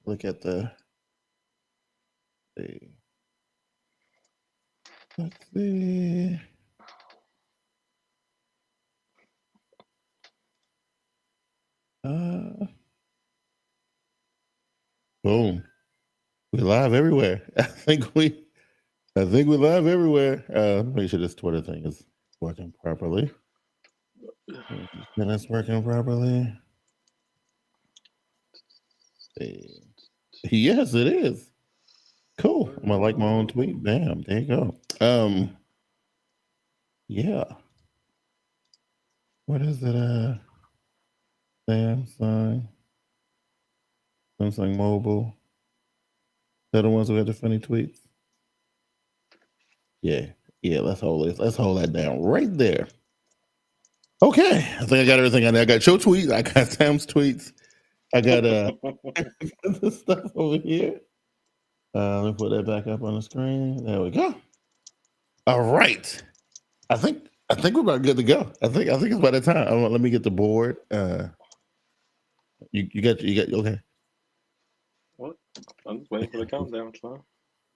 look at the. Let's see. Boom. We're live everywhere. I think we're live everywhere. Make sure this Twitter thing is working properly. And it's working properly. Yes, it is. Cool. I'm gonna like my own tweet. Bam. There you go. Yeah. What is it? Samsung Mobile. They're the ones who had the funny tweets. Yeah. Let's hold that down right there. Okay, I think I got everything on there. I got your tweets. I got Sam's tweets. I got this stuff over here. Let me put that back up on the screen. There we go. All right. I think we're about good to go. I think it's about that time. Let me get the board. You got okay. What? I'm just waiting for the countdown. So.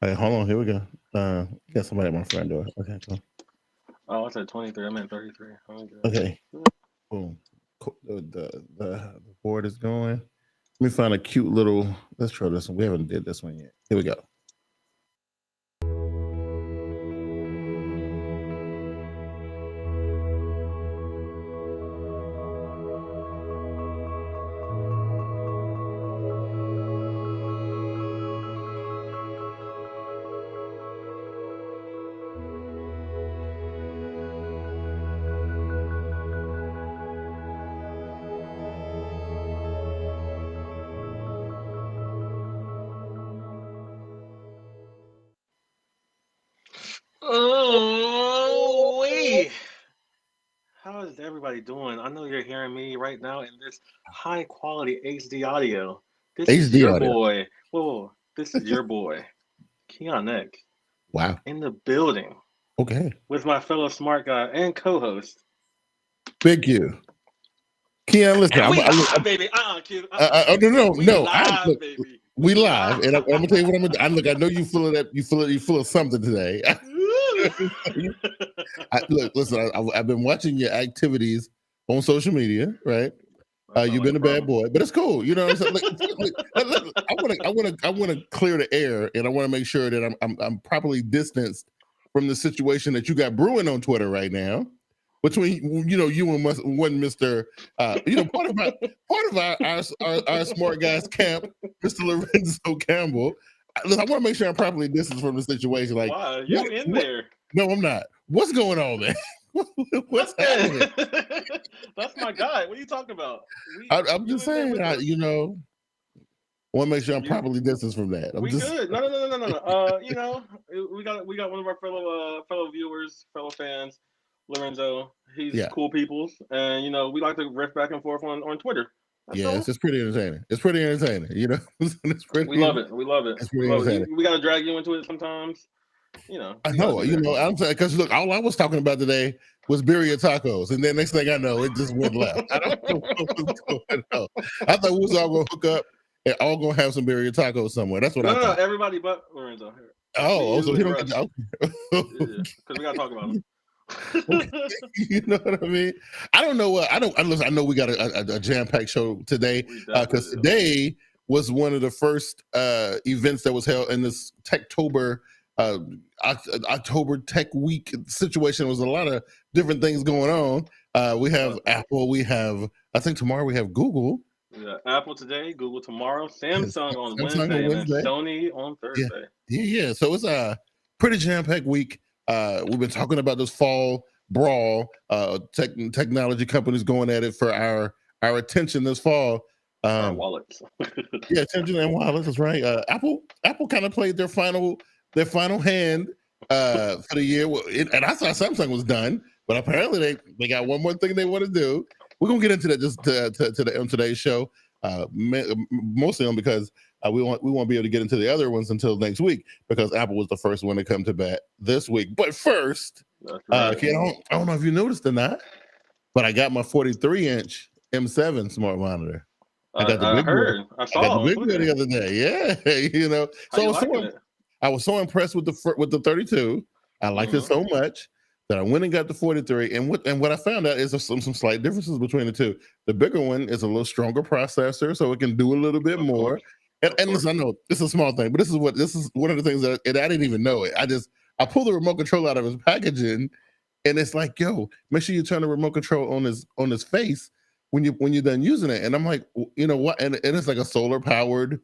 Hey, hold on. Here we go. Got somebody at my front door. Okay, cool. Oh, I said 23. I meant 33. Okay. Boom. The board is going. Let me find a cute little. Let's try this one. We haven't did this one yet. Here we go. Oh, wait. How is everybody doing? I know you're hearing me right now in this high quality HD audio. This is your audio. boy. Whoa, this is your boy, Keonek. Wow. In the building. Okay. With my fellow smart guy and co-host. Big Q. Keon, listen. We live, baby. No. Baby. We live, and I'm gonna tell you what I'm gonna do. Look, I know you full of that. You full of something today. Listen. I've been watching your activities on social media, right? You've been a bad boy, but it's cool. You know what I'm saying? I want to clear the air, and I want to make sure that I'm properly distanced from the situation that you got brewing on Twitter right now. Between you and one Mr. Part of our smart guys camp, Mr. Lorenzo Campbell. I want to make sure I'm properly distanced from the situation. Like, wow, you're in there. No, I'm not. What's going on, man? What's happening? That's my guy. What are you talking about? I'm just saying. I want to make sure I'm properly distanced from that. Good. No. We got one of our fellow viewers, fellow fans. Lorenzo, he's cool people, and we like to riff back and forth on Twitter. It's just pretty entertaining. It's pretty entertaining, we love it. We love it. It's pretty entertaining. We gotta drag you into it sometimes. I know. I'm saying because look, all I was talking about today was birria tacos, and then next thing I know, it just went left. I don't know what was going on. I thought we was all gonna hook up and all gonna have some birria tacos somewhere. That's what I thought. No, everybody but Lorenzo. Oh, so he don't get because we gotta talk about him. You know what I mean? I don't know what I know we got a jam-packed show today because today was one of the first events that was held in this TechTober October Tech Week situation. There was a lot of different things going on. We have Apple, we have I think tomorrow we have Google. Yeah, Apple today, Google tomorrow, Samsung on Wednesday, and Sony on Thursday. Yeah. So it's a pretty jam-packed week. We've been talking about this fall brawl, technology companies going at it for our attention this fall. Our wallets. Attention and wallets. That's right. Apple kind of played their final hand for the year, and I thought Samsung was done, but apparently they got one more thing they want to do. We're gonna get into that just on today's show, mostly on because we won't be able to get into the other ones until next week because Apple was the first one to come to bat this week. But first, I don't know if you noticed or not, but I got my 43-inch M7 smart monitor. I got the big one. I got the big one the other day. Yeah, So I was so impressed with the 32. I liked it so much that I went and got the 43. And what I found out is some slight differences between the two. The bigger one is a little stronger processor, so it can do a little bit more. And listen, I know this is a small thing, but this is one of the things that I didn't even know it. I pulled the remote control out of his packaging, and it's like, yo, make sure you turn the remote control on his face when you're done using it. And I'm like, you know what? And it's like a solar powered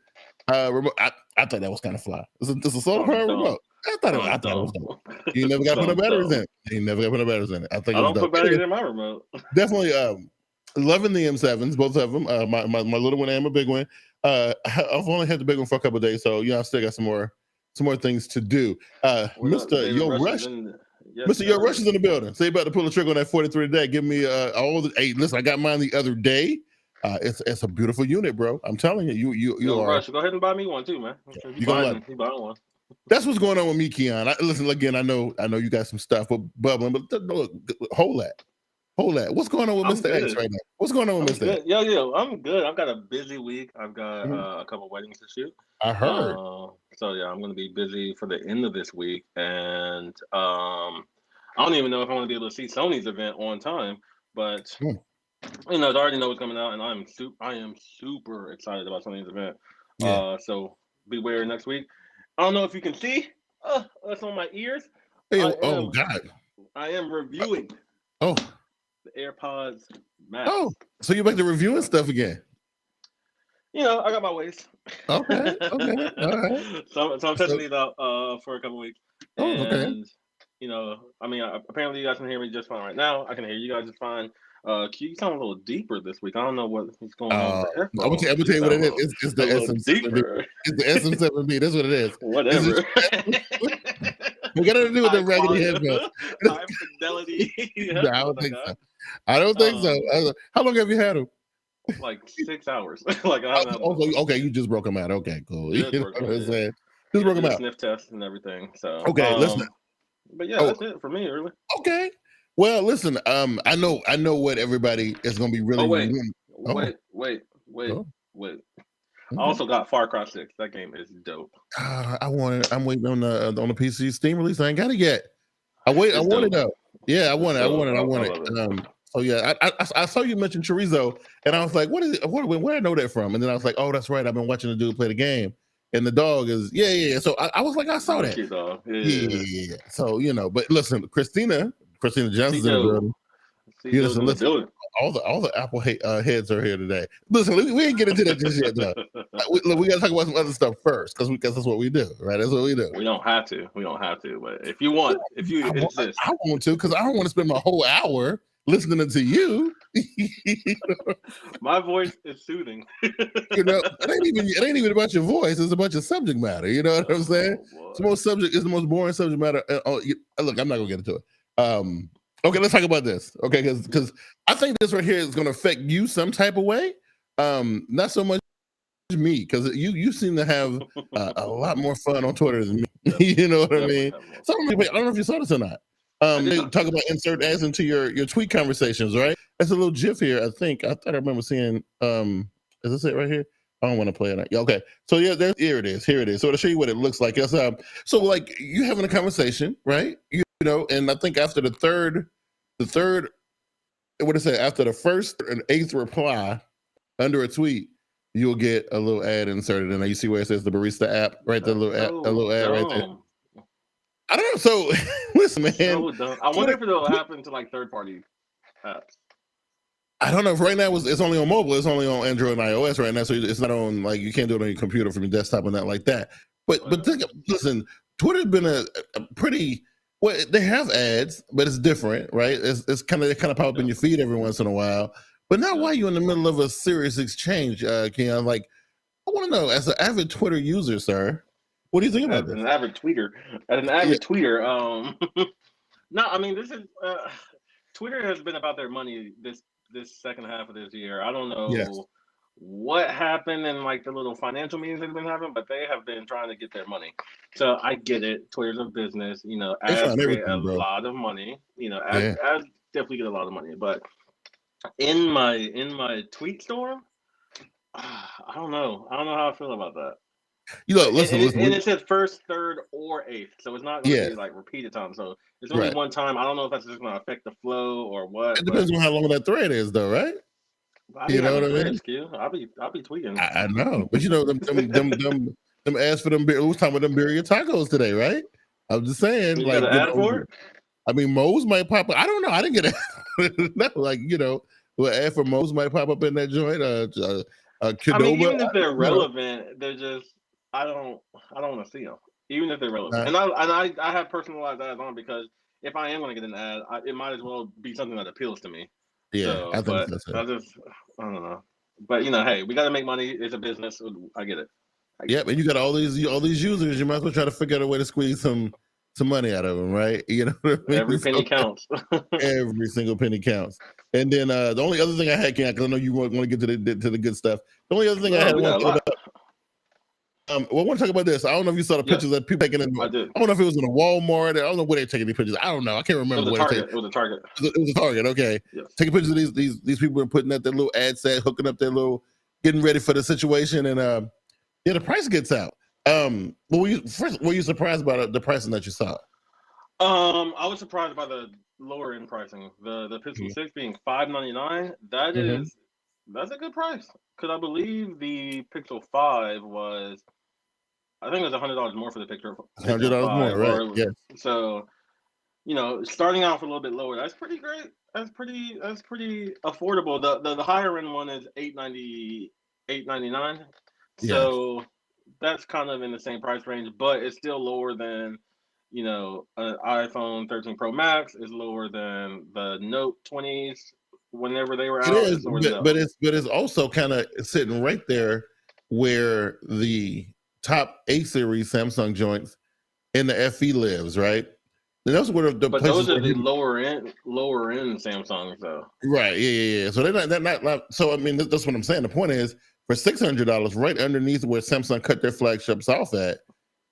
remote. I thought that was kind of fly. It's a solar powered remote. I thought it was dope. You never got to put no batteries in it. You never got to put no batteries in it. I don't put batteries in my remote. Definitely loving the M7s, both of them. My little one and my big one. I've only had the big one for a couple of days, so I still got some more things to do. Mr. Yo Rush. Mr. Yo Rush is in the building. So you about to pull the trigger on that 43 today. Give me all the. Hey, listen, I got mine the other day. It's a beautiful unit, bro. I'm telling you, you are. Rush, go ahead and buy me one too, man. You buy one. That's what's going on with me, Keon. Listen, again, I know you got some stuff bubbling, but look, hold that. What's going on with Mr. X right now? What's going on with Mr. X? Yo, I'm good. I've got a busy week. I've got a couple weddings to shoot. I heard. So yeah, I'm going to be busy for the end of this week, and I don't even know if I'm going to be able to see Sony's event on time. But I already know what's coming out, and I am super excited about Sony's event. So beware next week. I don't know if you can see. That's on my ears. God! I am reviewing. The AirPods Max. So you're back to reviewing stuff again? I got my ways. Okay. All right. So I'm testing these out for a couple weeks. And, okay. Apparently you guys can hear me just fine right now. I can hear you guys just fine. You sound a little deeper this week. I don't know what's going on. I'm gonna tell you what it is. It's the SM7B. It's the SM7B. That's what it is. Whatever. We got to do with the raggedy headphones. High fidelity. No, I don't think so. I don't think so. How long have you had them? Like 6 hours. Okay, you just broke them out. Okay, cool. Just broke them out. Sniff test and everything. So okay, listen. But yeah, that's it for me, really. Okay. Well, listen. I know what everybody is going to be really. Wait. I also got Far Cry 6. That game is dope. I'm waiting on the PC Steam release. I ain't got it yet. I want it though. Yeah, I want it. So yeah, I saw you mention chorizo, and I was like, "What is it? Where I know that from?" And then I was like, "Oh, that's right. I've been watching the dude play the game, and the dog is yeah." So I was like, I saw that. Yeah. So but listen, Christina Johnson's in the building. Listen. All the Apple heads are here today. Listen, we ain't get into that just yet, though. We got to talk about some other stuff first, because that's what we do, right? That's what we do. We don't have to, but if you insist, I want to, because I don't want to spend my whole hour listening to you. My voice is soothing. It ain't even about your voice. It's about your subject matter. You know what I'm saying? It's the most boring subject matter. Look, I'm not gonna get into it. Okay, let's talk about this. Okay, because I think this right here is going to affect you some type of way. Not so much me, because you seem to have a lot more fun on Twitter than me. You know what I mean? I don't know if you saw this or not. They talk about insert ads into your tweet conversations, right? That's a little GIF here. I thought I remember seeing. Is this it right here? I don't want to play it. Yeah, okay. So yeah, here it is. So to show you what it looks like. It's, so like you having a conversation, right? And I think after the third, what is it? After the first and eighth reply under a tweet, you'll get a little ad inserted, and you see where it says the barista app, right? The little ad right there. I don't know. So listen, man. I wonder if it'll happen to like third-party apps. I don't know. Right now, it's only on mobile. It's only on Android and iOS right now, so it's not on you can't do it on your computer from your desktop and that like that. But listen, Twitter's been a pretty. Well, they have ads, but it's different, right? They kind of pop up in your feed every once in a while. But not while you're in the middle of a serious exchange, Keon. I want to know, as an avid Twitter user, sir, what do you think about this? An avid tweeter. No, I mean, this is Twitter has been about their money this second half of this year. I don't know what happened in the little financial meetings they've been having, but they have been trying to get their money. So I get it. Twitter's a business, ads create a lot of money. Ads definitely get a lot of money. But in my tweet storm, I don't know. I don't know how I feel about that. You know, But listen. and it said first, third, or eighth, so it's not going to Yeah, be like repeated time. So it's only right. one time. I don't know if that's just going to affect the flow or what. It But depends on how long that thread is, though, right? I be You know having what I threads, mean? Q. I'll be tweeting. I know, but you know them ads for them. We was talking about them birria tacos today, right? I'm just saying, You got like, an ad for it? I mean, Moe's might pop up. I don't know. I didn't get it. No, like, you know, well, ad for Moe's might pop up in that joint. I mean, Qdoba, even if they're you know, relevant, they're just I don't want to see them. Even if they're relevant, uh, and I have personalized ads on because if I am going to get an ad, it might as well be something that appeals to me. yeah, So, I think but so too. I don't know. But you know, hey, we got to make money. It's a business. I get it. Yep, and you got all these users. You might as well try to figure out a way to squeeze some money out of them, right? You know what I mean? Every penny counts. Every single penny counts. And then the only other thing I had, because I know you want to get to the good stuff. The only other thing I had we got a lot. well, I want to talk about this. I don't know if you saw the pictures that people taking in. I did. I don't know if it was in a Walmart. I don't know where they're taking these pictures. I don't know. I can't remember. It was a Target. It was a Target. It was a Target. Okay. Yes. Taking pictures of these people are putting out their little ad set, hooking up their little, getting ready for the situation, and the price gets out. Were you surprised by the pricing that you saw? I was surprised by the lower end pricing. The Pixel 6 being $599. That's a good price. Because I believe the Pixel 5 was, I think it was $100 more for the Pixel. $100 more, right? Yeah. So, you know, starting off a little bit lower, that's pretty great. That's pretty affordable. The higher end one is $899. So that's kind of in the same price range, but it's still lower than, you know, an iPhone 13 Pro Max is lower than the Note 20s whenever they were out. It is, but it's also kind of sitting right there where the top A series Samsung joints in the FE lives, right? And those were the but those are the lower end Samsungs, though. Right? Yeah. So they're not. So I mean, that's what I'm saying. The point is, for $600, right underneath where Samsung cut their flagships off at,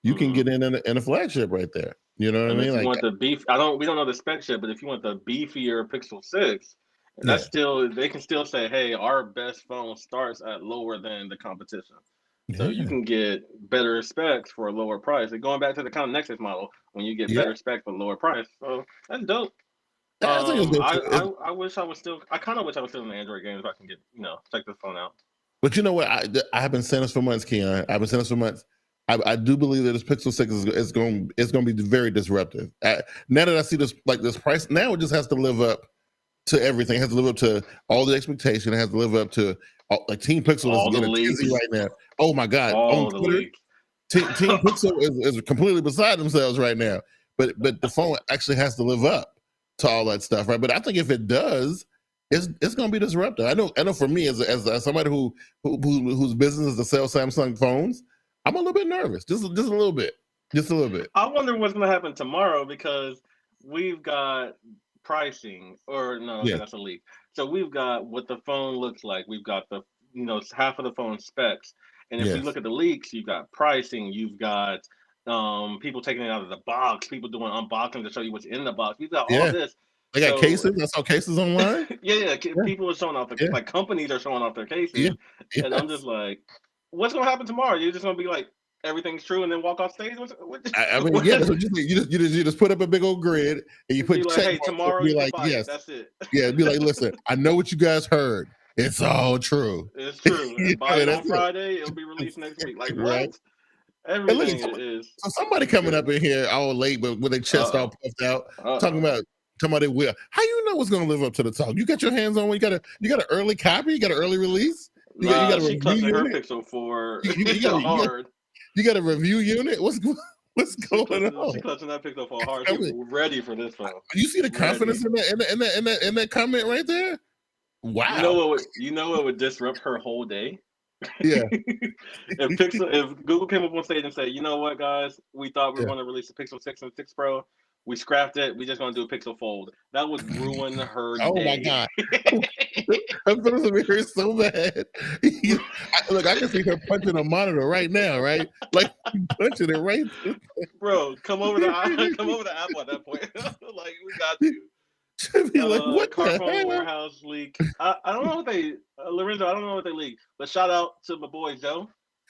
you can get in a flagship right there. You know what I mean? If you want the beef, we don't know the spec yet, but if you want the beefier Pixel 6, that's they can still say, hey, our best phone starts at lower than the competition. So you can get better specs for a lower price. And going back to the kind of Nexus model, when you get better specs for lower price, so that's dope. I wish I was still. I kind of wish I was still in the Android games. If I can get, check this phone out. But you know what? I have been saying this for months, Keon. I've been saying this for months. I do believe that this Pixel 6 is going to be very disruptive. Now that I see this price, now it just has to live up to everything. It has to live up to all the expectation. It has to live up to Team Pixel is getting busy right now. Oh my God! On Twitter, Team Pixel is completely beside themselves right now. But the phone actually has to live up to all that stuff, right? But I think if it does, it's going to be disruptive. I know for me as somebody whose business is to sell Samsung phones, I'm a little bit nervous, just a little bit. I wonder what's going to happen tomorrow because we've got pricing, that's a leak. So we've got what the phone looks like. We've got the half of the phone specs, and if we look at the leaks, you've got pricing. You've got people taking it out of the box, people doing unboxing to show you what's in the box. We've got all this. They got cases. I saw cases online. People are showing off like companies are showing off their cases, and I'm just like, what's gonna happen tomorrow? You're just gonna be like, everything's true, and then walk off stage. That's what you just put up a big old grid and you put like, hey, tomorrow. Be like, yes, that's it. Yeah, be like, listen, I know what you guys heard. It's all true. It's true. Buy it on Friday. It'll be released next week. Like what? Everything is. So somebody coming up in here all late, but with their chest all puffed out, talking about they will. How you know what's going to live up to the talk? You got your hands on one. You got an early copy. You got an early release. You got a review unit. Her Pixel 4. You got a review unit. What's going on? She clutching that Pixel 4 hard. She's ready for this phone. You see the confidence in that comment right there? Wow. You know what would disrupt her whole day? Yeah. if Google came up on stage and said, you know what, guys, we thought we were going to release the Pixel 6 and 6 Pro. We scrapped it. We just going to do a Pixel Fold. That would ruin her day. Oh my God. I'm feeling to be here so bad. Look, I can see her punching a monitor right now, right? Like punching it right. Bro, come over to Apple at that point. Like, we got you. Should be like, what car the phone hell? warehouse leak. I don't know what they, Lorenzo. I don't know what they leaked, but shout out to my boy Joe.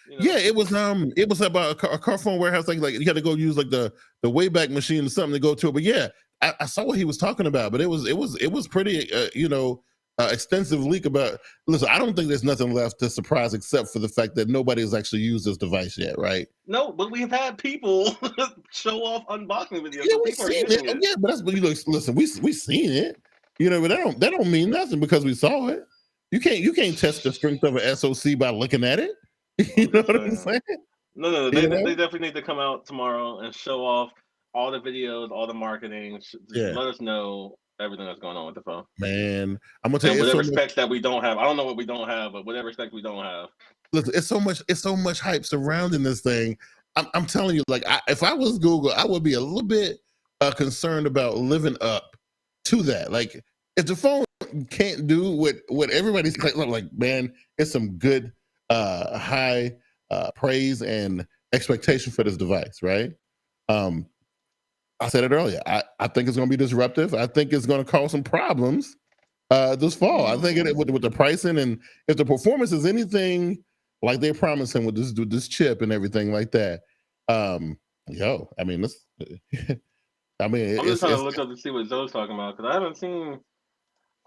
You know? Yeah, it was about a car phone warehouse. Like you had to go use like the Wayback Machine or something to go to it. But yeah, I saw what he was talking about. But it was pretty extensive leak about. Listen, I don't think there's nothing left to surprise except for the fact that nobody has actually used this device yet, right? No, but we've had people show off unboxing videos. Yeah, So we've people are seen using it. it. Yeah, but that's but listen, we seen it. But that don't mean nothing because we saw it. You can't test the strength of an SoC by looking at it. You know what I'm saying? No. They definitely need to come out tomorrow and show off all the videos, all the marketing. Let us know everything that's going on with the phone. Man, I'm gonna tell you, whatever specs that we don't have. I don't know what we don't have, but whatever specs we don't have. Listen, it's so much hype surrounding this thing. I'm telling you, like, if I was Google, I would be a little bit concerned about living up to that. Like, if the phone can't do what everybody's like, man, it's some good high praise and expectation for this device, right? I said it earlier. I think it's going to be disruptive. I think it's going to cause some problems this fall. I think with the pricing and if the performance is anything like they're promising with this chip and everything like that. I mean, this. I'm just trying to look up to see what Zoe's talking about because I haven't seen.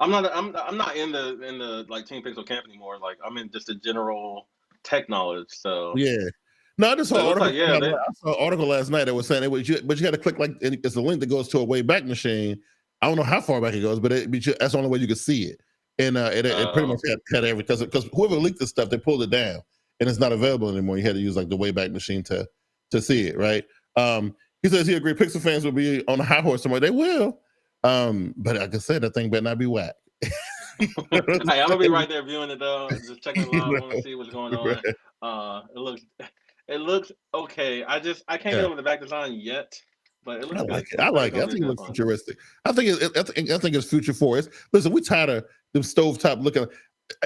I'm not in the like Team Pixel camp anymore. Like I'm in just the general tech knowledge. So yeah. No, I just saw an article. I saw an article last night that was saying but you got to click like it's a link that goes to a Wayback Machine. I don't know how far back it goes, but that's the only way you can see it. And it pretty much had everything because whoever leaked this stuff, they pulled it down and it's not available anymore. You had to use like the Wayback Machine to see it, right? He says he agreed Pixel fans will be on a high horse somewhere. They will, but like I said, that thing better not be whack. Hey, I'm gonna be right there viewing it though, just checking it out. I want to see what's going on. It looks okay. I can't get over the back design yet, but it looks good. I like it. I think it looks futuristic. I think it's future for us. Listen, we tired of them stovetop looking.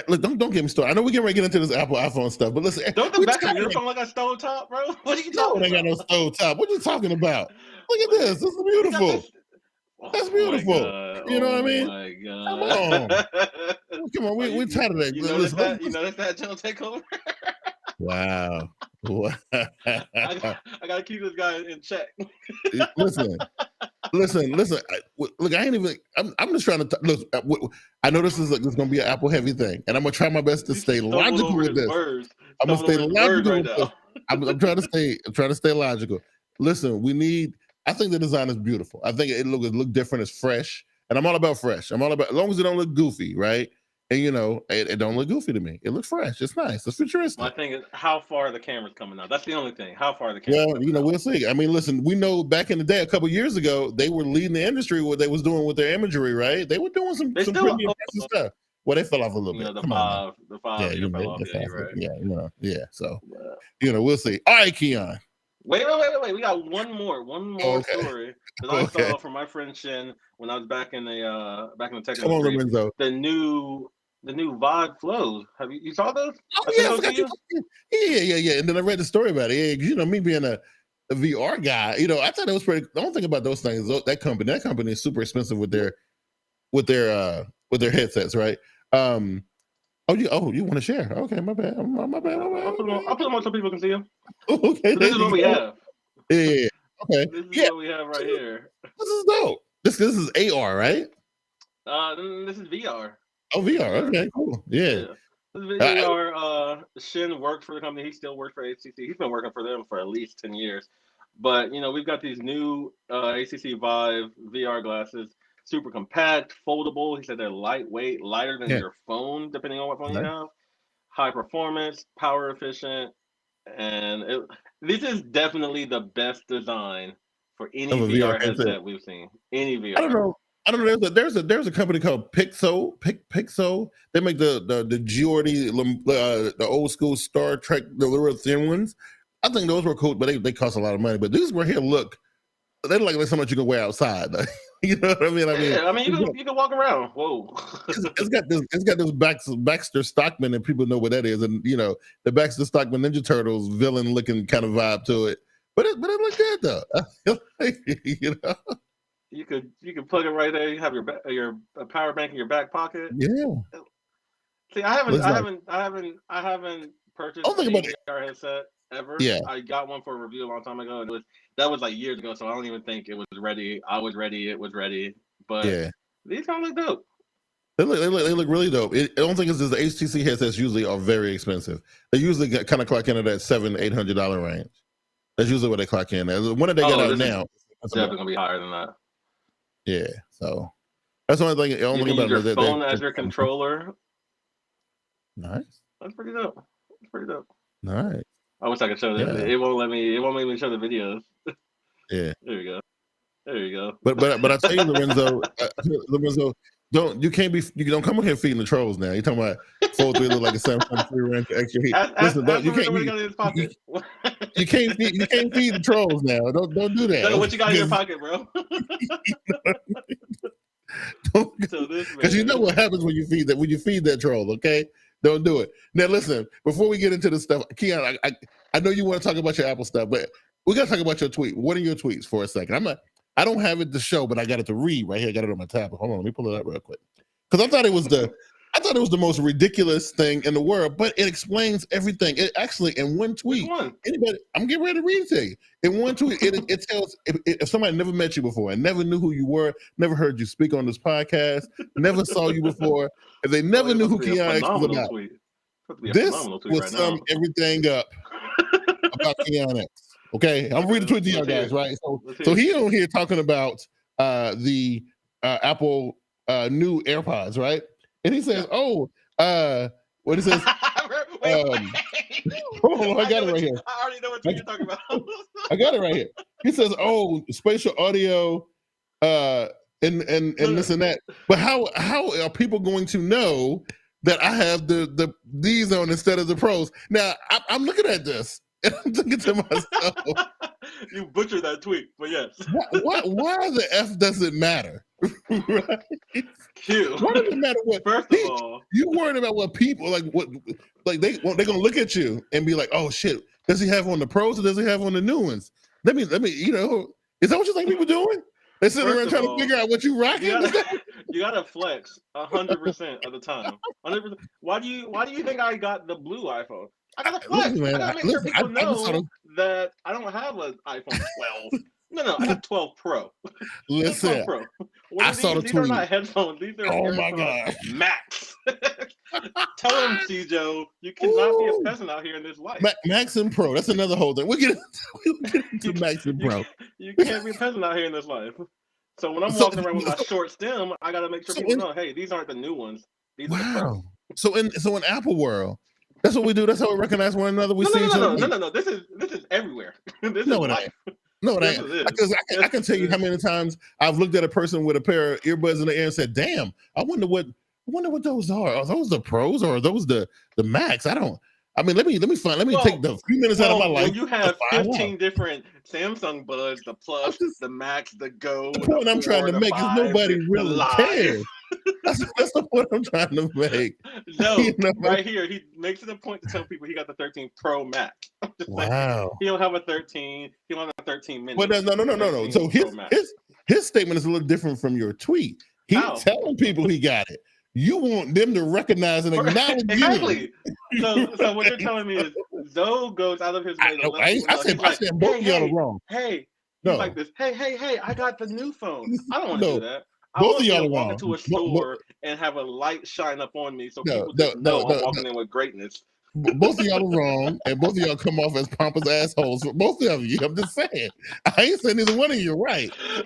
Look, don't get me started. I know we get ready to get into this Apple iPhone stuff, but listen, don't the back of your phone like a stovetop, bro? What are you talking about? Ain't got no stovetop. What are you talking about? Look at this. This is beautiful. That's beautiful. You know what I mean? My God. Come on. We're tired of that. You notice that general takeover? Wow. I gotta keep this guy in check. Listen. Look, I ain't even. I'm just trying to look. I know this is going to be an Apple heavy thing, and I'm gonna try my best to stay logical with this. I'm gonna stay logical with this. I'm trying to stay logical. Listen, I think the design is beautiful. I think it look different. It's fresh, and I'm all about fresh. I'm all about as long as it don't look goofy, right? And it don't look goofy to me. It looks fresh. It's nice. It's futuristic. My thing is how far the camera's coming out. That's the only thing. How far the camera. Well, we'll see. I mean, listen, we know back in the day, a couple years ago, they were leading the industry what they was doing with their imagery, right? They were doing some pretty impressive stuff. Well, they fell off a little bit. The five. Yeah, fell off. Yeah, you're right. Yeah. So, we'll see. All right, Keon. Wait. We got one more story that I saw from my friend Shin when I was back in the tech industry. The new Vibe flows. Have you saw those? Yeah. And then I read the story about it. Yeah, me being a VR guy, I thought it was pretty. The only thing about those things, that company is super expensive with their headsets, right? You want to share? Okay, my bad. I'll put them on so people can see them. Okay, this is what we have. Yeah. Okay. This is what we have right here. This is dope. This is AR, right? This is VR. Oh, VR. Okay, cool. Yeah. This is VR. Shin worked for the company. He still works for ACC. He's been working for them for at least 10 years. But we've got these new ACC Vive VR glasses. Super compact, foldable. He said they're lightweight, lighter than your phone, depending on what phone you have. High performance, power efficient, and this is definitely the best design for any VR headset we've seen. Any VR. I don't know. There's a company called Pixel. They make the Geordi, the old school Star Trek, the real thin ones. I think those were cool, but they cost a lot of money. But these were here. Look, they look like something you can wear outside. You know what I mean? You can walk around. Whoa. it's got this Baxter Stockman, and people know what that is, and the Baxter Stockman Ninja Turtles villain looking kind of vibe to it. But it looked good though. You could plug it right there. You have your power bank in your back pocket. Yeah. See, I haven't purchased Don't think a about it. VR headset ever. Yeah. I got one for a review a long time ago, and that was like years ago. So I don't even think it was ready. I was ready. It was ready. But Yeah. these kind of look dope. They look really dope. I don't think it's just the HTC headsets usually are very expensive. They usually kind of clock in at that $700-800 range. That's usually what they clock in. The one that they got out now, it's definitely gonna be higher than that. Yeah, so that's the only thing. You can use your phone as your controller. Nice. That's pretty dope. That's pretty dope. Nice. I wish I could show that. It won't let me. It won't let me show the videos. Yeah. There you go. But I tell you, Lorenzo, you don't come in here feeding the trolls now. You're talking about 4-3 look like a 7.3 range extra heat. Listen, you can't feed the trolls now. Don't do that. What you got in your pocket, bro? Because you know what happens when you feed that troll. Okay, don't do it. Now listen, before we get into the stuff, Keon, I know you want to talk about your Apple stuff, but we got to talk about your tweet. What are your tweets for a second? I don't have it to show, but I got it to read right here. I got it on my tablet. Hold on, let me pull it up real quick. Because I thought it was the most ridiculous thing in the world, but it explains everything. It actually, in one tweet, I'm getting ready to read it to you. In one tweet, it tells if somebody never met you before and never knew who you were, never heard you speak on this podcast, never saw you before, if they never knew who Keon X was about, this will sum everything up about Keon X. Okay, I'm reading the tweet to y'all guys, right? So he on here talking about the Apple new AirPods, right? And he says, what it says? Hold on, I got it right here. I already know what you're talking about. I got it right here. He says, spatial audio, and this and that. But how are people going to know that I have these on instead of the pros? Now I'm looking at this. And I'm thinking to myself, you butchered that tweet, but yes. Why the F does it matter? Right? Cute. Why does it matter what? First of all, you worried about what people they're gonna look at you and be like, oh shit, does he have on the pros or does he have on the new ones? Let me, is that what you think people doing? They sitting around trying to figure out what you rocking. You gotta flex 100% of the time. 100%. Why do you think I got the blue iPhone? I gotta flex. I gotta make sure people know that I don't have an iPhone 12. No, I got 12 Pro. Listen, 12 Pro. I saw the tweet. These are not headphones. These are my God. Max. Tell him, C-Joe, you cannot be a peasant out here in this life. Max and Pro. That's another whole thing. We'll get into Max and Pro. You can't be a peasant out here in this life. So when I'm walking around with my short stem, I gotta make sure people know, hey, these aren't the new ones. These are the Pro. So in Apple world, that's what we do. That's how we recognize one another. We see each other. No. This is everywhere. This is life. No, it ain't. Because I can tell you how many times I've looked at a person with a pair of earbuds in the ear and said, "Damn, I wonder what those are. Are those the pros or are those the Max?" Let me take the few minutes out of my life. When you have 15 different Samsung buds, the Plus, the Max, the Go. The point I'm trying to make is nobody really cares. That's the point I'm trying to make. No, right here, he makes it a point to tell people he got the 13 Pro Max. Wow. He don't have a 13. He don't have a 13 mini. Well, no. So his statement is a little different from your tweet. He's telling people he got it. You want them to recognize and acknowledge exactly. You. So what you're telling me is Zoe goes out of his way to let I said both of y'all are wrong. Hey, like this. Hey, I got the new phone. I don't want to do that. Both of y'all are walk wrong. into a store and have a light shine up on me so people just know I'm walking in with greatness. Both of y'all are wrong, and both of y'all come off as pompous assholes. For both of you, I'm just saying. I ain't saying neither one of you are right. I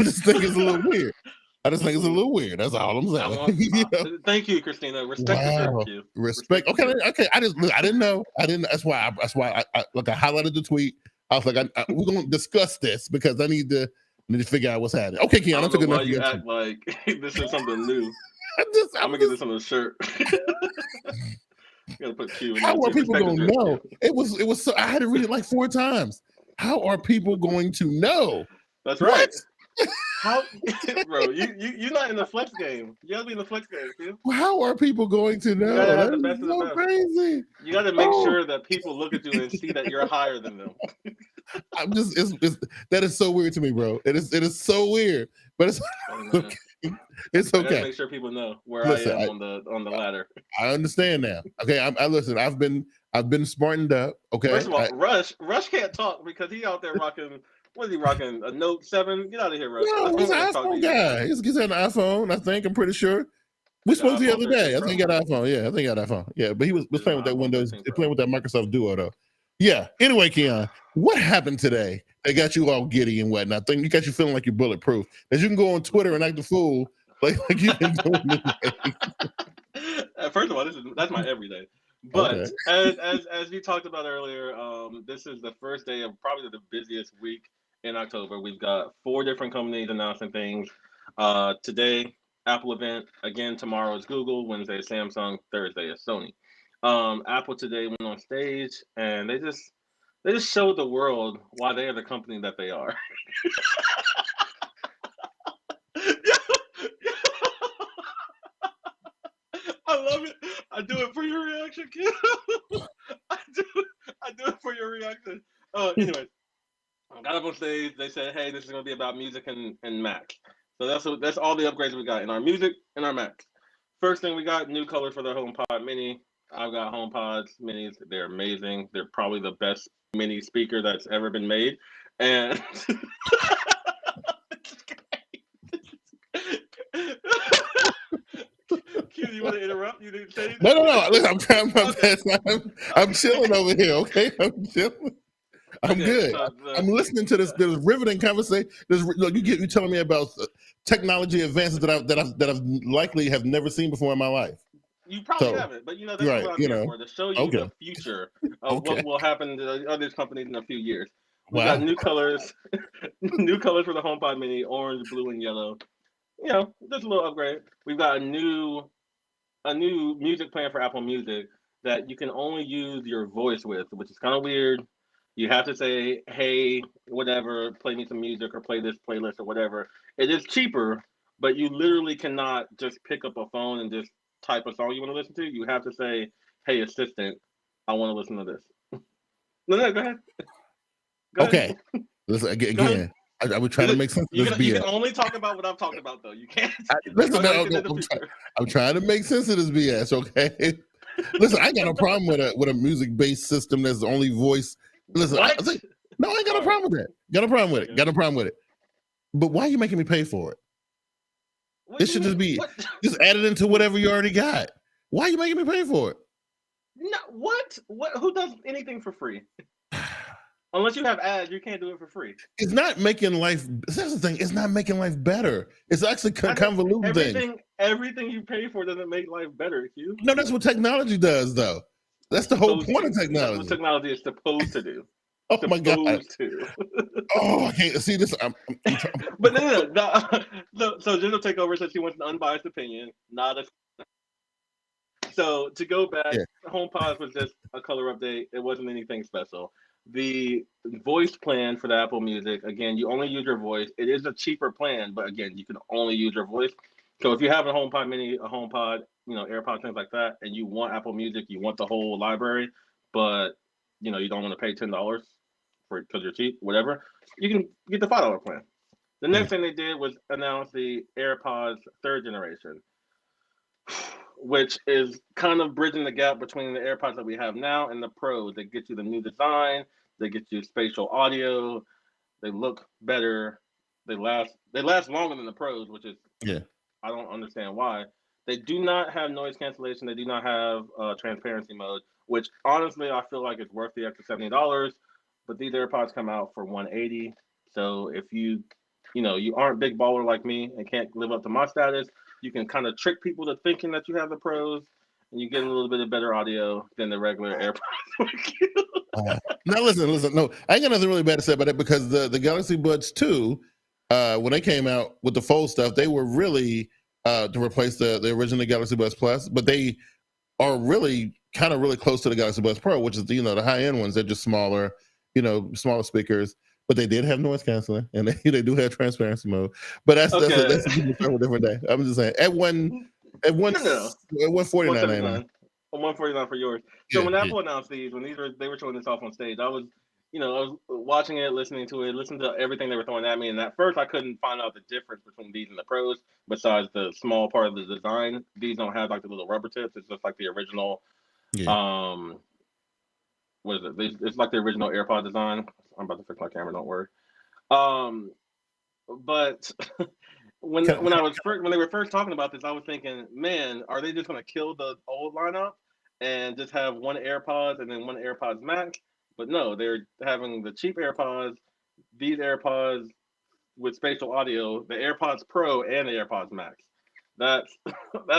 just think it's a little weird. That's all I'm saying. Thank you, Christina. Respect. Respect. Okay. I didn't know. That's why I highlighted the tweet. I was like, we're gonna discuss this because I need to figure out what's happening. Okay, Keon, I took enough. You act like this is something new. I'm gonna get this on a shirt. You gotta put Q in. How are people gonna know? It was. So, I had to read it like 4 times. How are people going to know? That's right. How, bro? You're not in the flex game. You gotta be in the flex game, dude. How are people going to know? You gotta have That the is best of the so best. crazy. You gotta make sure that people look at you and see that you're higher than them. I'm just, that is so weird to me, bro. It is so weird, but it's okay. It's I gotta okay. make sure people know where Listen, I am on the ladder. I understand now. Okay, I listen. I've been smartened up. Okay. First of all, Rush can't talk because he out there rocking. What is he rocking? A Note 7? Get out of here, Rush. No, he's an iPhone guy. He's got an iPhone. I think. I'm pretty sure. We spoke the other day. I think he got an iPhone. Yeah, I think he got an iPhone. Yeah, but he was playing with that Windows, playing with that Microsoft Duo though. Yeah. Anyway, Keon, what happened today that got you all giddy and whatnot? Think you got you feeling like you're bulletproof? That you can go on Twitter and act a fool like you've been doing today. First of all, that's my everyday. But as we talked about earlier, this is the first day of probably the busiest week in October. We've got 4 different companies announcing things. Today, Apple event. Again, tomorrow is Google. Wednesday is Samsung. Thursday is Sony. Apple today went on stage and they just showed the world why they are the company that they are. I love it. I do it for your reaction, kid. I do it for your reaction. Anyways, I got up on stage. They said, "Hey, this is going to be about music and Mac." So that's all the upgrades we got in our music and our Mac. First thing we got, new color for the HomePod Mini. I've got HomePods Minis. They're amazing. They're probably the best mini speaker that's ever been made. And Q, you want to interrupt? You didn't say anything? No. Look, I'm trying my best. I'm chilling over here. Okay, I'm chilling. I'm good. So I'm listening to this riveting conversation. You telling me about technology advances that I've likely have never seen before in my life. You probably haven't, but that's what I'm here for, to show you the future of what will happen to other companies in a few years. We got new colors, new colors for the HomePod Mini: orange, blue, and yellow. Just a little upgrade. We've got a new music plan for Apple Music that you can only use your voice with, which is kind of weird. You have to say, "Hey, whatever, play me some music or play this playlist or whatever." It is cheaper, but you literally cannot just pick up a phone and just type a song you want to listen to. You have to say, "Hey, assistant, I want to listen to this." No, go ahead. Okay. Listen, again, I would try to make sense of this BS. You can only talk about what I've talked about, though. You can't. I'm trying to make sense of this BS, okay? Listen, I got a problem with a music-based system that's only voice. Listen, I ain't got a problem with that. Got a problem with it. But why are you making me pay for it? It should just be just added into whatever you already got. Why are you making me pay for it? No, what? Who does anything for free? Unless you have ads, you can't do it for free. It's not making life. That's the thing. It's not making life better. It's actually convoluting things. Everything you pay for doesn't make life better, Hugh. No, that's what technology does, though. That's the whole point of technology. That's what technology is supposed to do. Oh my God! Oh, I can't see this. But no. So Digital Takeover says she wants an unbiased opinion, not a. So to go back, HomePods was just a color update. It wasn't anything special. The voice plan for the Apple Music, again, you only use your voice. It is a cheaper plan, but again, you can only use your voice. So if you have a HomePod Mini, a HomePod, AirPods, things like that, and you want Apple Music, you want the whole library, but you don't want to pay $10 because you're cheap, whatever, you can get the $5 plan. The next thing they did was announce the AirPods 3rd generation, which is kind of bridging the gap between the AirPods that we have now and the Pros. They get you the new design, they get you spatial audio, they look better, they last longer than the Pros, which is I don't understand why. They do not have noise cancellation. They do not have transparency mode, which honestly I feel like it's worth the extra $70. But these AirPods come out for $180. So if you aren't big baller like me and can't live up to my status, you can kind of trick people to thinking that you have the Pros, and you get a little bit of better audio than the regular AirPods. Now listen. No, I ain't got nothing really bad to say about it because the Galaxy Buds 2, when they came out with the Fold stuff, they were really to replace the original Galaxy Buds Plus, but they are really close to the Galaxy Buds Pro, which is the high end ones. They're just smaller, smaller speakers. but they did have noise canceling, and they do have transparency mode. But that's a different day. I'm just saying at 149. 149 for yours. So when Apple announced these, they were showing this off on stage, I was watching it, listening to everything they were throwing at me, and at first I couldn't find out the difference between these and the Pros. Besides the small part of the design, these don't have like the little rubber tips. It's just like the original. Yeah. What is it? It's like the original AirPod design. I'm about to fix my camera. Don't worry. But when they were first talking about this, I was thinking, man, are they just going to kill the old lineup and just have one AirPods and then one AirPods Max? But no, they're having the cheap AirPods, these AirPods with spatial audio, the AirPods Pro and the AirPods Max. That's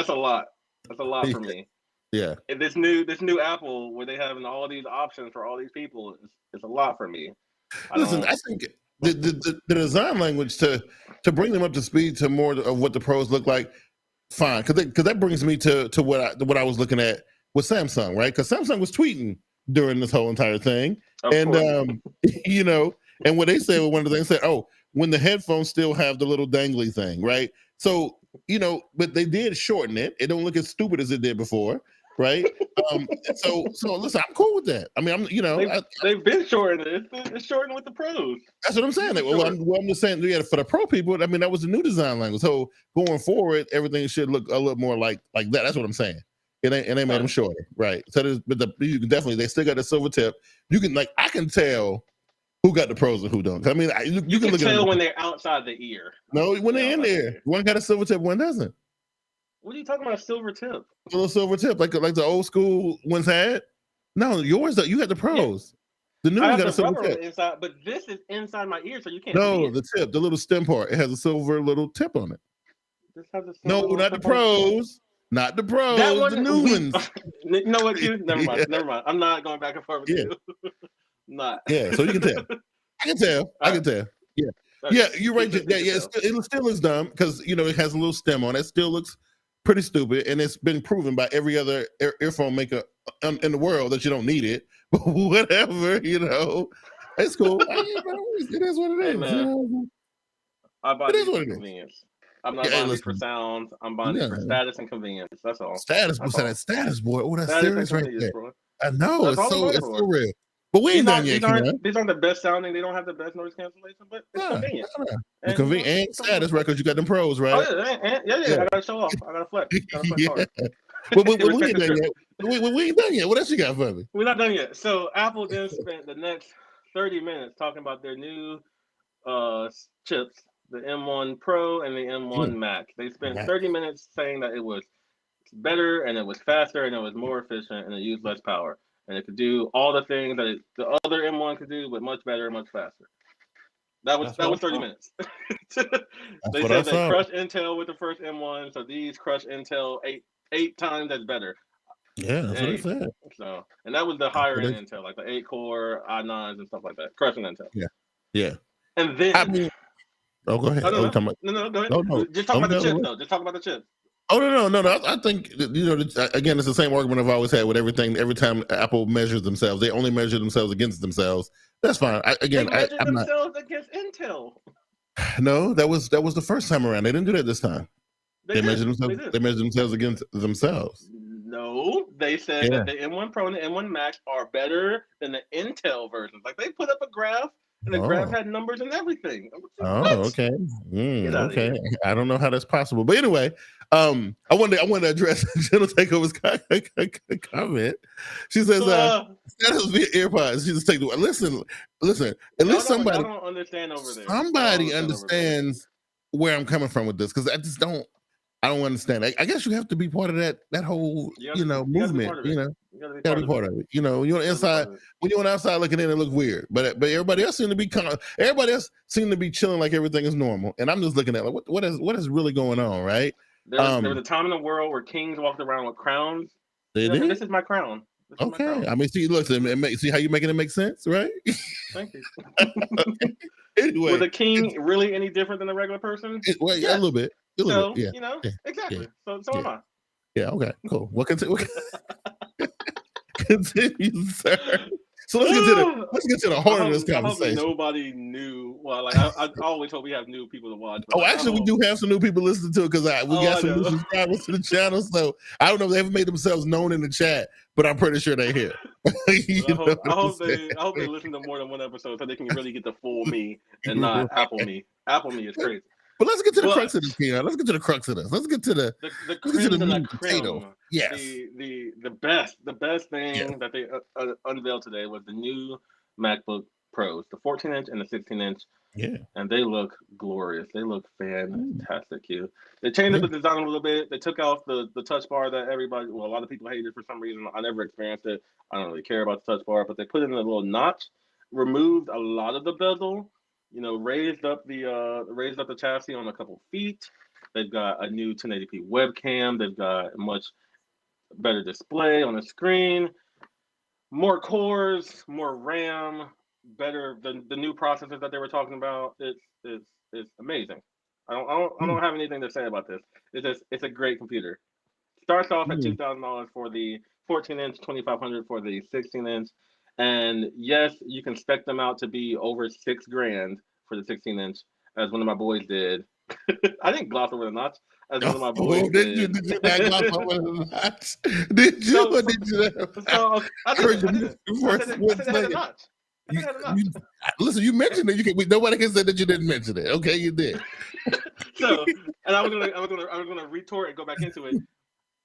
a lot. That's a lot for me. Yeah. And this new Apple, where they having all these options for all these people, it's a lot for me. I think the design language to bring them up to speed to more of what the Pros look like, fine, because that brings me to what I was looking at with Samsung, right? Because Samsung was tweeting during this whole entire thing, and and what they said, one of the things said, oh, when the headphones still have the little dangly thing, right? So but they did shorten it. It don't look as stupid as it did before. Right. So listen, I'm cool with that. I mean, they've been shortening it. It's shortened with the Pros. That's what I'm saying. I'm just saying, for the Pro people, I mean, that was the new design language. So going forward, everything should look a little more like that. That's what I'm saying. They made them shorter, right? So you can definitely, they still got the silver tip. You can I can tell who got the Pros and who don't. I mean, you can look tell when they're outside the ear. No, when they're in there. One got a silver tip, one doesn't. What are you talking about? A silver tip? A little silver tip, like the old school ones had. No, yours. You had the Pros. Yeah. The new one got a silver tip inside, but this is inside my ear, so you can't. No, the tip, the little stem part. It has a silver little tip on it. This has a no, not the Pros. Not the Pros. That one, the new ones. You know what? Never mind. Never mind. I'm not going back and forth with you. Not. Yeah. So you can tell. I can tell. Yeah. Yeah, you're right. Yeah. It still looks dumb because it has a little stem on it. It still looks pretty stupid, and it's been proven by every other earphone maker in the world that you don't need it. But whatever, it's cool. It is what it is. Man. I buy it for convenience. I'm not buying it for sound. I'm buying it for status and convenience. That's all. Status, boy. Oh, that's serious right there. Bro. I know. It's so real. But we ain't done yet. These aren't the best sounding. They don't have the best noise cancellation, but it's convenient. It's convenient and status records. You got them Pros, right? Oh, yeah. I gotta show off. I gotta flex. But we ain't done yet. We ain't done yet. What else you got for me? We're not done yet. So Apple then spent the next 30 minutes talking about their new chips, the M1 Pro and the M1 Max. They spent 30 minutes saying that it was better and it was faster and it was more efficient and it used less power. And it could do all the things that the other M1 could do, but much better and much faster. That was 30 minutes. They said they crushed Intel with the first M1, so these crush Intel eight times as better. Yeah, that's what they said. So, and that was the higher end Intel, like the 8-core i9s and stuff like that, crushing Intel. Yeah. And then, go ahead. No, go ahead. No. Just talk about the chips, though. Just talk about the chips. Oh no! I think again, it's the same argument I've always had with everything. Every time Apple measures themselves, they only measure themselves against themselves. That's fine. They measure themselves against Intel. No, that was the first time around. They didn't do that this time. They measured themselves. They measured themselves against themselves. No, they said that the M1 Pro and the M1 Max are better than the Intel versions. Like they put up a graph. And the graph had numbers and everything. Okay. Okay. I don't know how that's possible. But anyway, I want to address General Takeover's comment. She says, status via AirPods. She just take the listen. At least somebody don't understand over there. Somebody understands where I'm coming from with this because I don't understand. I guess you have to be part of that whole movement. You gotta be part of it. You're inside when you're on the outside looking in, it looks weird. But everybody else seems to be chilling like everything is normal. And I'm just looking at like what is really going on, right? There was a time in the world where kings walked around with crowns. This is my crown. Okay. I mean, see, look, see how you're making it make sense, right? Thank you. Okay. Anyway, was a king really any different than a regular person? A little bit. Exactly. So am I. Yeah. Okay. Cool. What continue, sir? So let's get to the heart of this conversation. I hope nobody knew. Well, like I always hope we have new people to watch. Oh, actually, we do have some new people listening to it because we got some new subscribers to the channel. So I don't know if they haven't made themselves known in the chat, but I'm pretty sure they're here. I hope they listen to more than one episode so they can really get the full me and not Apple me. Apple me is crazy. But let's get to the crux of this, Keon. Let's get to the crux of this. Let's get to the creme de la creme. Yes. The best thing that they unveiled today was the new MacBook Pros, the 14-inch and the 16-inch. Yeah. And they look glorious. They look fantastic, Q. They changed up the design a little bit. They took off the touch bar that a lot of people hated for some reason. I never experienced it. I don't really care about the touch bar, but they put in a little notch, removed a lot of the bezel, raised up the chassis on a couple feet. They've got a new 1080p webcam. They've got a much better display on the screen, more cores, more RAM, better the new processors that they were talking about. It's amazing. I don't have anything to say about this. It's a great computer. Starts off at $2,000 for the 14-inch, $2,500 for the 16-inch. And yes, you can spec them out to be over $6,000 for the 16-inch, as one of my boys did. I didn't gloss over the notch, as one of my boys did. Did you not gloss over the notch? Did you? Or did you? I said it had a notch. Listen, you mentioned it. Nobody can say that you didn't mention it. Okay, you did. So, and I was gonna retort and go back into it.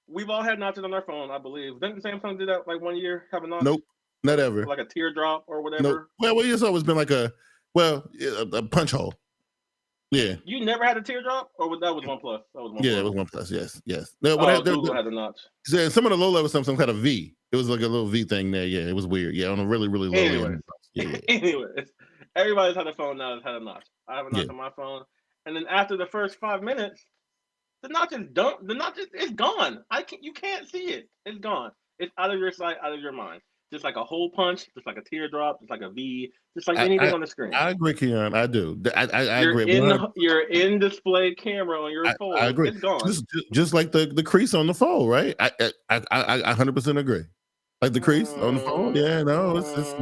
We've all had notches on our phone, I believe. Didn't Samsung do that like 1 year? Have a notch? Nope, not ever. Like a teardrop or whatever. Nope. Well, it's always been like a punch hole. Yeah. You never had a teardrop, or that was OnePlus? It was OnePlus. Yes. No, Google had a notch. Some of the low level Samsung had a V. It was like a little V thing there. Yeah, it was weird. Yeah, on a really low end. Anyways, everybody's had a phone now that's had a notch. I have a notch on my phone, and then after the first 5 minutes, the notch is done. The notch is gone. You can't see it. It's gone. It's out of your sight, out of your mind. Just like a hole punch, just like a teardrop, just like a V, just like anything on the screen. I agree, Keon. I do. I agree. Your in-display camera on your phone. I agree. It's gone. Just like the crease on the phone, right? I 100% agree. Like the crease on the phone. Yeah, no, it's just,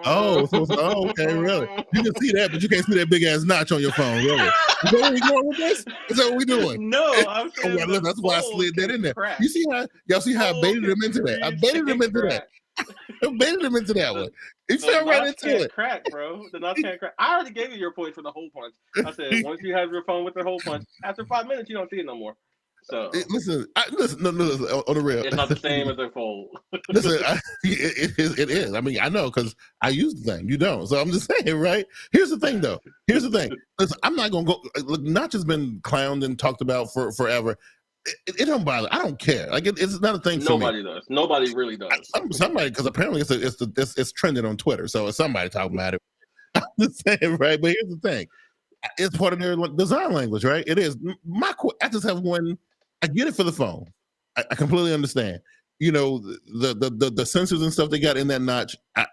Oh, okay, really? You can see that, but you can't see that big ass notch on your phone, really. Is that where we going with this? Is that what we doing? No, I'm saying that's why I slid that in there. You see how I baited him into that? I baited him into that. I baited him into that one. He fell right into it. Crack, bro. The notch can't crack. I already gave you your point for the hole punch. I said once you have your phone with the hole punch, after 5 minutes you don't see it no more. So listen, no, on the real, it's not the same as their fold. Listen, it is. I mean, I know because I use the thing. You don't, so I'm just saying, right? Here's the thing, though. Listen, I'm not gonna go. Look, notch has been clowned and talked about for forever. It don't bother. I don't care. Like it's not a thing. Nobody does. Nobody really does. Somebody, because apparently it's trending on Twitter. So it's somebody talking about it. I'm just saying, right? But here's the thing. It's part of their design language, right? It is. I just have one. I get it for the phone. I completely understand. The sensors and stuff they got in that notch. I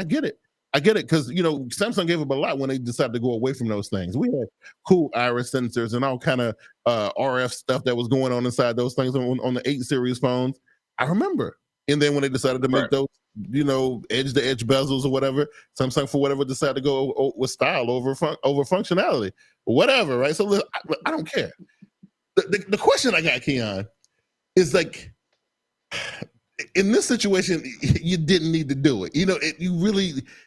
get it. I get it because Samsung gave up a lot when they decided to go away from those things. We had cool iris sensors and all kind of RF stuff that was going on inside those things on the 8 series phones. I remember. And then when they decided to make those, edge to edge bezels or whatever, Samsung for whatever decided to go with style over functionality, whatever, right? So look, I don't care. The question I got, Keon, is like, in this situation, you didn't need to do it.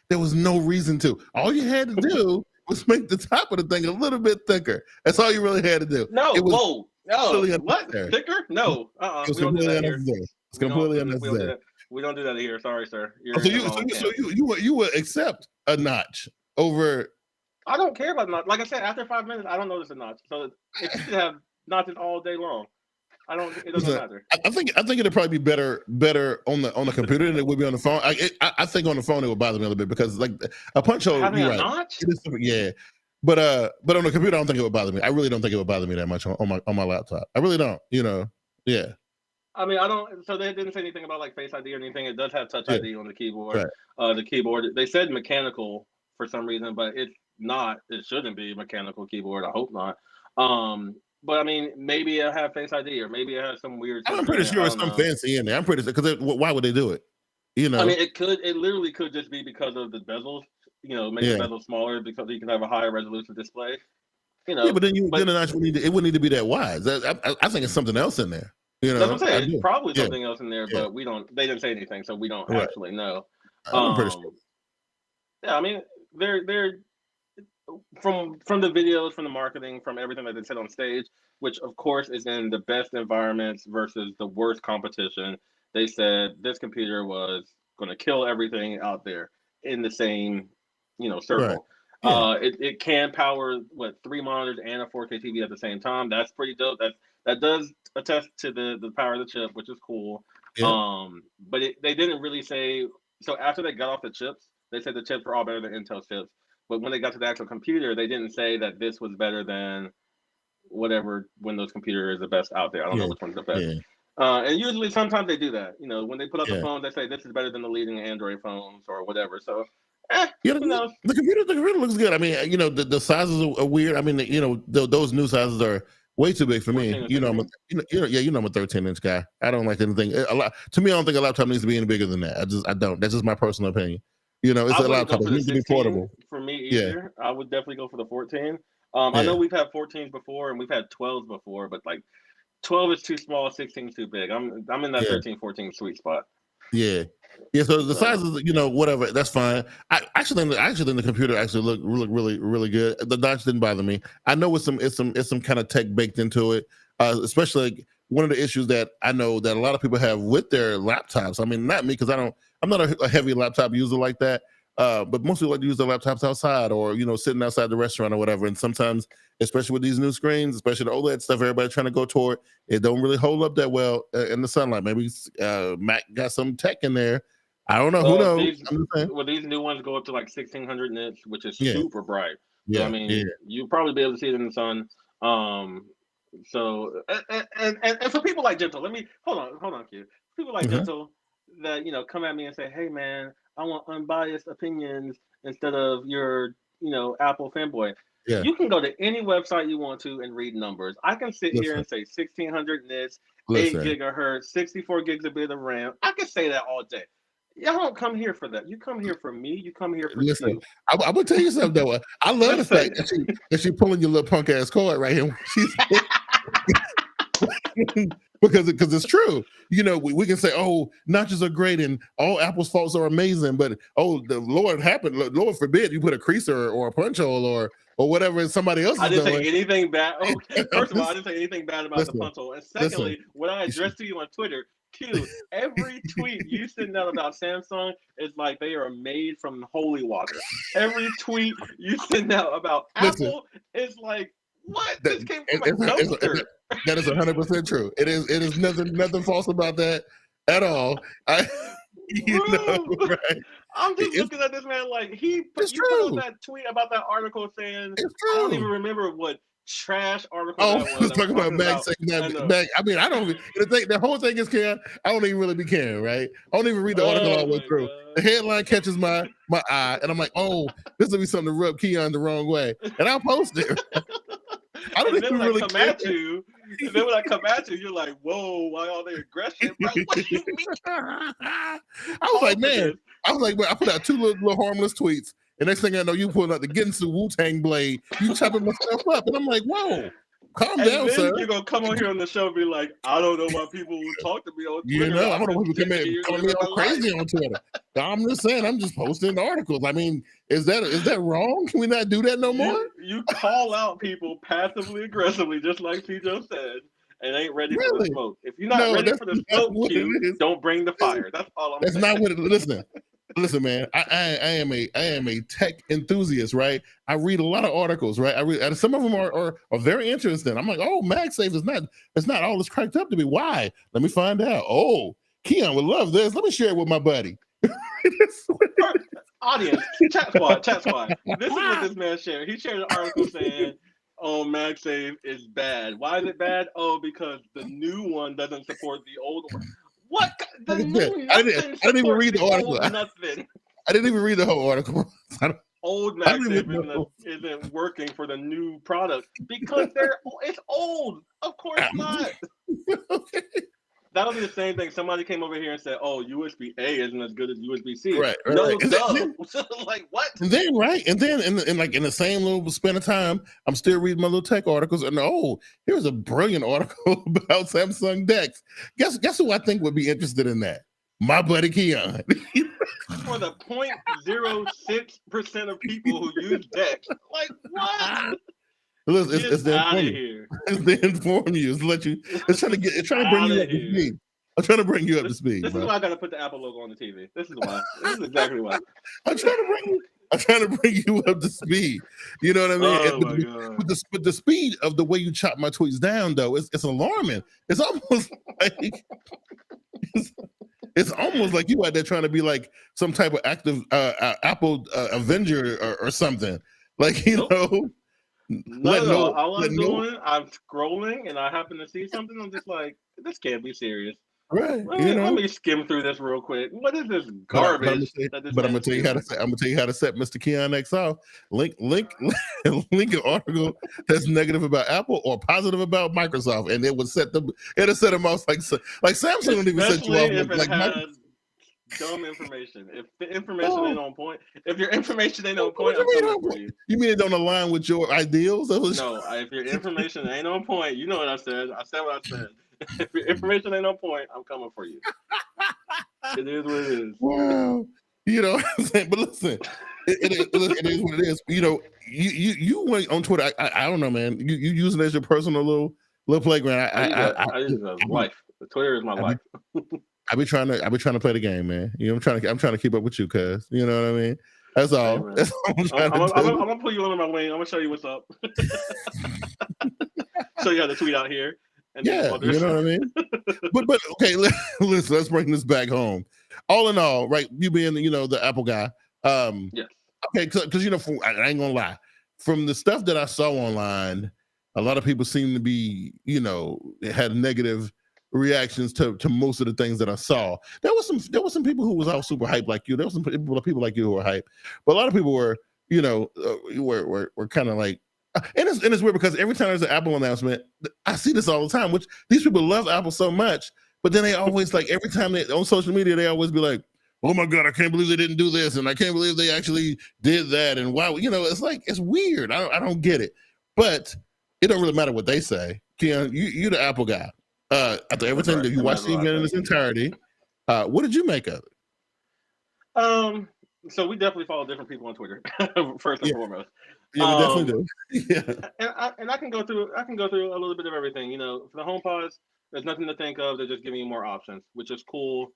There was no reason to. All you had to do was make the top of the thing a little bit thicker. That's all you really had to do. No, what? Thicker? No. It's completely unnecessary. It's completely unnecessary. We don't do that here. Sorry, sir. So you would accept a notch over. I don't care about the notch. Like I said, after 5 minutes, I don't notice a notch. So if you should have notches all day long. It doesn't matter. I think it'd probably be better on the computer than it would be on the phone. I think on the phone it would bother me a little bit because like a punch hole. Having a notch? Yeah, but on the computer I don't think it would bother me. I really don't think it would bother me that much on my laptop. I really don't. Yeah. I mean, I don't. So they didn't say anything about like Face ID or anything. It does have Touch ID on the keyboard. Right. The keyboard. They said mechanical for some reason, but it's not. It shouldn't be mechanical keyboard. I hope not. But I mean, maybe it'll have Face ID, or maybe it has some weird. I'm pretty sure it's some fancy in there. I'm pretty sure because why would they do it? You know, I mean, it literally could just be because of the bezels. Make the bezel smaller because you can have a higher resolution display. Yeah, but then it wouldn't need to be that wide. I think it's something else in there. That's what I'm saying. It's probably something else in there, but they didn't say anything, so we don't actually know. I'm pretty sure. Yeah, I mean, they're from the videos, from the marketing, from everything that they said on stage, which of course is in the best environments versus the worst competition. They said this computer was going to kill everything out there in the same, circle. Right. Yeah. It can power 3 monitors and a 4K TV at the same time. That's pretty dope. That does attest to the power of the chip, which is cool. Yeah. But they didn't really say. So after they got off the chips, they said the chips were all better than Intel chips. But when they got to the actual computer, they didn't say that this was better than whatever Windows computer is the best out there. I don't know which one's the best. Yeah. And usually, sometimes they do that. When they put out the phone, they say this is better than the leading Android phones or whatever. So, the computer looks good. I mean, the sizes are weird. I mean, those new sizes are way too big for me. I'm a 13-inch guy. I don't like anything. To me, I don't think a laptop needs to be any bigger than that. I don't. That's just my personal opinion. It's a laptop. It needs to be portable. For me, either. I would definitely go for the 14. I know we've had 14s before and we've had 12s before, but 12 is too small, 16 is too big. I'm in that 13, 14 sweet spot. Yeah. So the sizes, whatever, that's fine. I actually think the computer actually looked really, really good. The notch didn't bother me. I know it's some kind of tech baked into it, especially one of the issues that I know that a lot of people have with their laptops. I mean, not me, because I'm not a heavy laptop user like that. But most people like to use their laptops outside or, sitting outside the restaurant or whatever. And sometimes, especially with these new screens, especially the OLED stuff, everybody's trying to go toward, it don't really hold up that well in the sunlight. Maybe Mac got some tech in there. I don't know. Who knows? These new ones go up to 1600 nits, which is super bright. Yeah. So, I mean, you'll probably be able to see it in the sun. So, and for people like Gentle, hold on, Q. People like Gentle that, come at me and say, hey, man, I want unbiased opinions instead of your, Apple fanboy. Yeah. You can go to any website you want to and read numbers. I can sit here and say 1600 nits, 8 gigahertz, 64 gigs a bit of RAM. I can say that all day. Y'all don't come here for that. You come here for me. You come here for you. I'm gonna tell you something though. I love the fact that she's pulling your little punk ass card right here. Because it's true. We can say, oh, notches are great and all Apple's faults are amazing, but the Lord forbid you put a creaser or a punch hole or whatever somebody else is doing. I didn't say anything bad. Okay. First of all, I didn't say anything bad about the punch hole. And secondly, when I addressed to you on Twitter, Q, every tweet you send out about Samsung is like they are made from holy water. Every tweet you send out about Apple is like, what? This came from a dumpster. That is 100% true. It is nothing false about that at all. Right? I'm just looking at this man like you put out that tweet about that article saying I don't even remember what trash article. I was talking about Mac saying that. Mac, I mean, I don't. The whole thing is caring. I don't even really be caring, right? I don't even read the article all the way through. The headline catches my eye, and I'm like, oh, this will be something to rub Keon the wrong way, and I'll post it. I don't even really come at you. And then when I come at you, you're like, whoa, why all the aggression? Bro, what do you mean? I was like, man, I put out 2 little harmless tweets. And next thing I know, you pulling out the Ginsu Wu-Tang blade. You chopping myself up. And I'm like, whoa, calm down, sir. You're going to come on here on the show and be like, I don't know why people will talk to me on Twitter. I don't know who come me all crazy on Twitter. I'm just saying, I'm just posting articles. I mean, is that wrong? Can we not do that no more? You call out people passively, aggressively, just like CJ said, and ain't ready for the smoke. If you're not ready for the smoke, don't bring the fire. That's all I'm saying. That's not what it is. Listen, man. I am a tech enthusiast, right? I read a lot of articles, right? And some of them are very interesting. I'm like, oh, MagSafe it's not all it's cracked up to be. Why? Let me find out. Oh, Keon would love this. Let me share it with my buddy. Audience, chat squad. This is what this man shared. He shared an article saying, oh, MagSafe is bad. Why is it bad? Oh, because the new one doesn't support the old one. What? I didn't even read the article. I didn't even read the whole article. Old MagSafe isn't working for the new product because it's old. Of course not. Okay. That would be the same thing. Somebody came over here and said, "Oh, USB-A isn't as good as USB-C." Right. No, Then, like what? And then in the same little span of time, I'm still reading my little tech articles, and here's a brilliant article about Samsung DeX. Guess who I think would be interested in that? My buddy Keon. For the 0.06% of people who use DeX, like what? Listen, it's to inform you. It's to inform you. It's trying to bring you up to speed. I'm trying to bring you up to speed. This is why I got to put the Apple logo on the TV. This is why. This is exactly why. I'm trying to bring you up to speed. You know what I mean? Oh my God. With the speed of the way you chop my tweets down, though, it's alarming. It's almost like it's almost like you out there trying to be like some type of active Apple Avenger or something. Like, you know. No. All I'm doing, I'm scrolling and I happen to see something. I'm just like, this can't be serious. Right. Let me skim through this real quick. What is this garbage? But I'm gonna tell you how to set Mr. Keon X off. Link an article that's negative about Apple or positive about Microsoft, and it would set them. It'll set them off like Samsung don't even set you off if it like has dumb information. If the information ain't on point, if your information ain't on point, I'm coming for you. You mean it don't align with your ideals? No, if your information ain't on point, you know what I said. I said what I said. If your information ain't on point, I'm coming for you. It is what it is. Wow. You know what I'm saying? But listen, it is what it is. You know, you went on Twitter. I don't know, man. You using it as your personal little playground. I use it as life. Twitter is my life. I be trying to play the game, man. You know, I'm trying to keep up with you, cuz. You know what I mean? That's all. Hey, that's all I'm gonna pull you under my wing. I'm gonna show you what's up. Show you how to tweet out here. And you know what I mean? but okay, listen, let's bring this back home. All in all, right? You being the Apple guy. Yes. Okay, because I ain't gonna lie. From the stuff that I saw online, a lot of people seem to be, had negative reactions to most of the things that I saw. There was some people who was all super hype like you. There was some people like you who were hype, but a lot of people were, were kind of like. And it's weird because every time there's an Apple announcement, I see this all the time, which these people love Apple so much, but then they always like every time they on social media, they always be like, oh my God, I can't believe they didn't do this. And I can't believe they actually did that. And wow, it's like, it's weird. I don't get it, but it don't really matter what they say. Keon, you the Apple guy. After everything that you watched the event in its entirety, what did you make of it? So we definitely follow different people on Twitter, first and foremost. Yeah, we definitely do. Yeah. And I can go through a little bit of everything. For the HomePods, there's nothing to think of. They're just giving you more options, which is cool.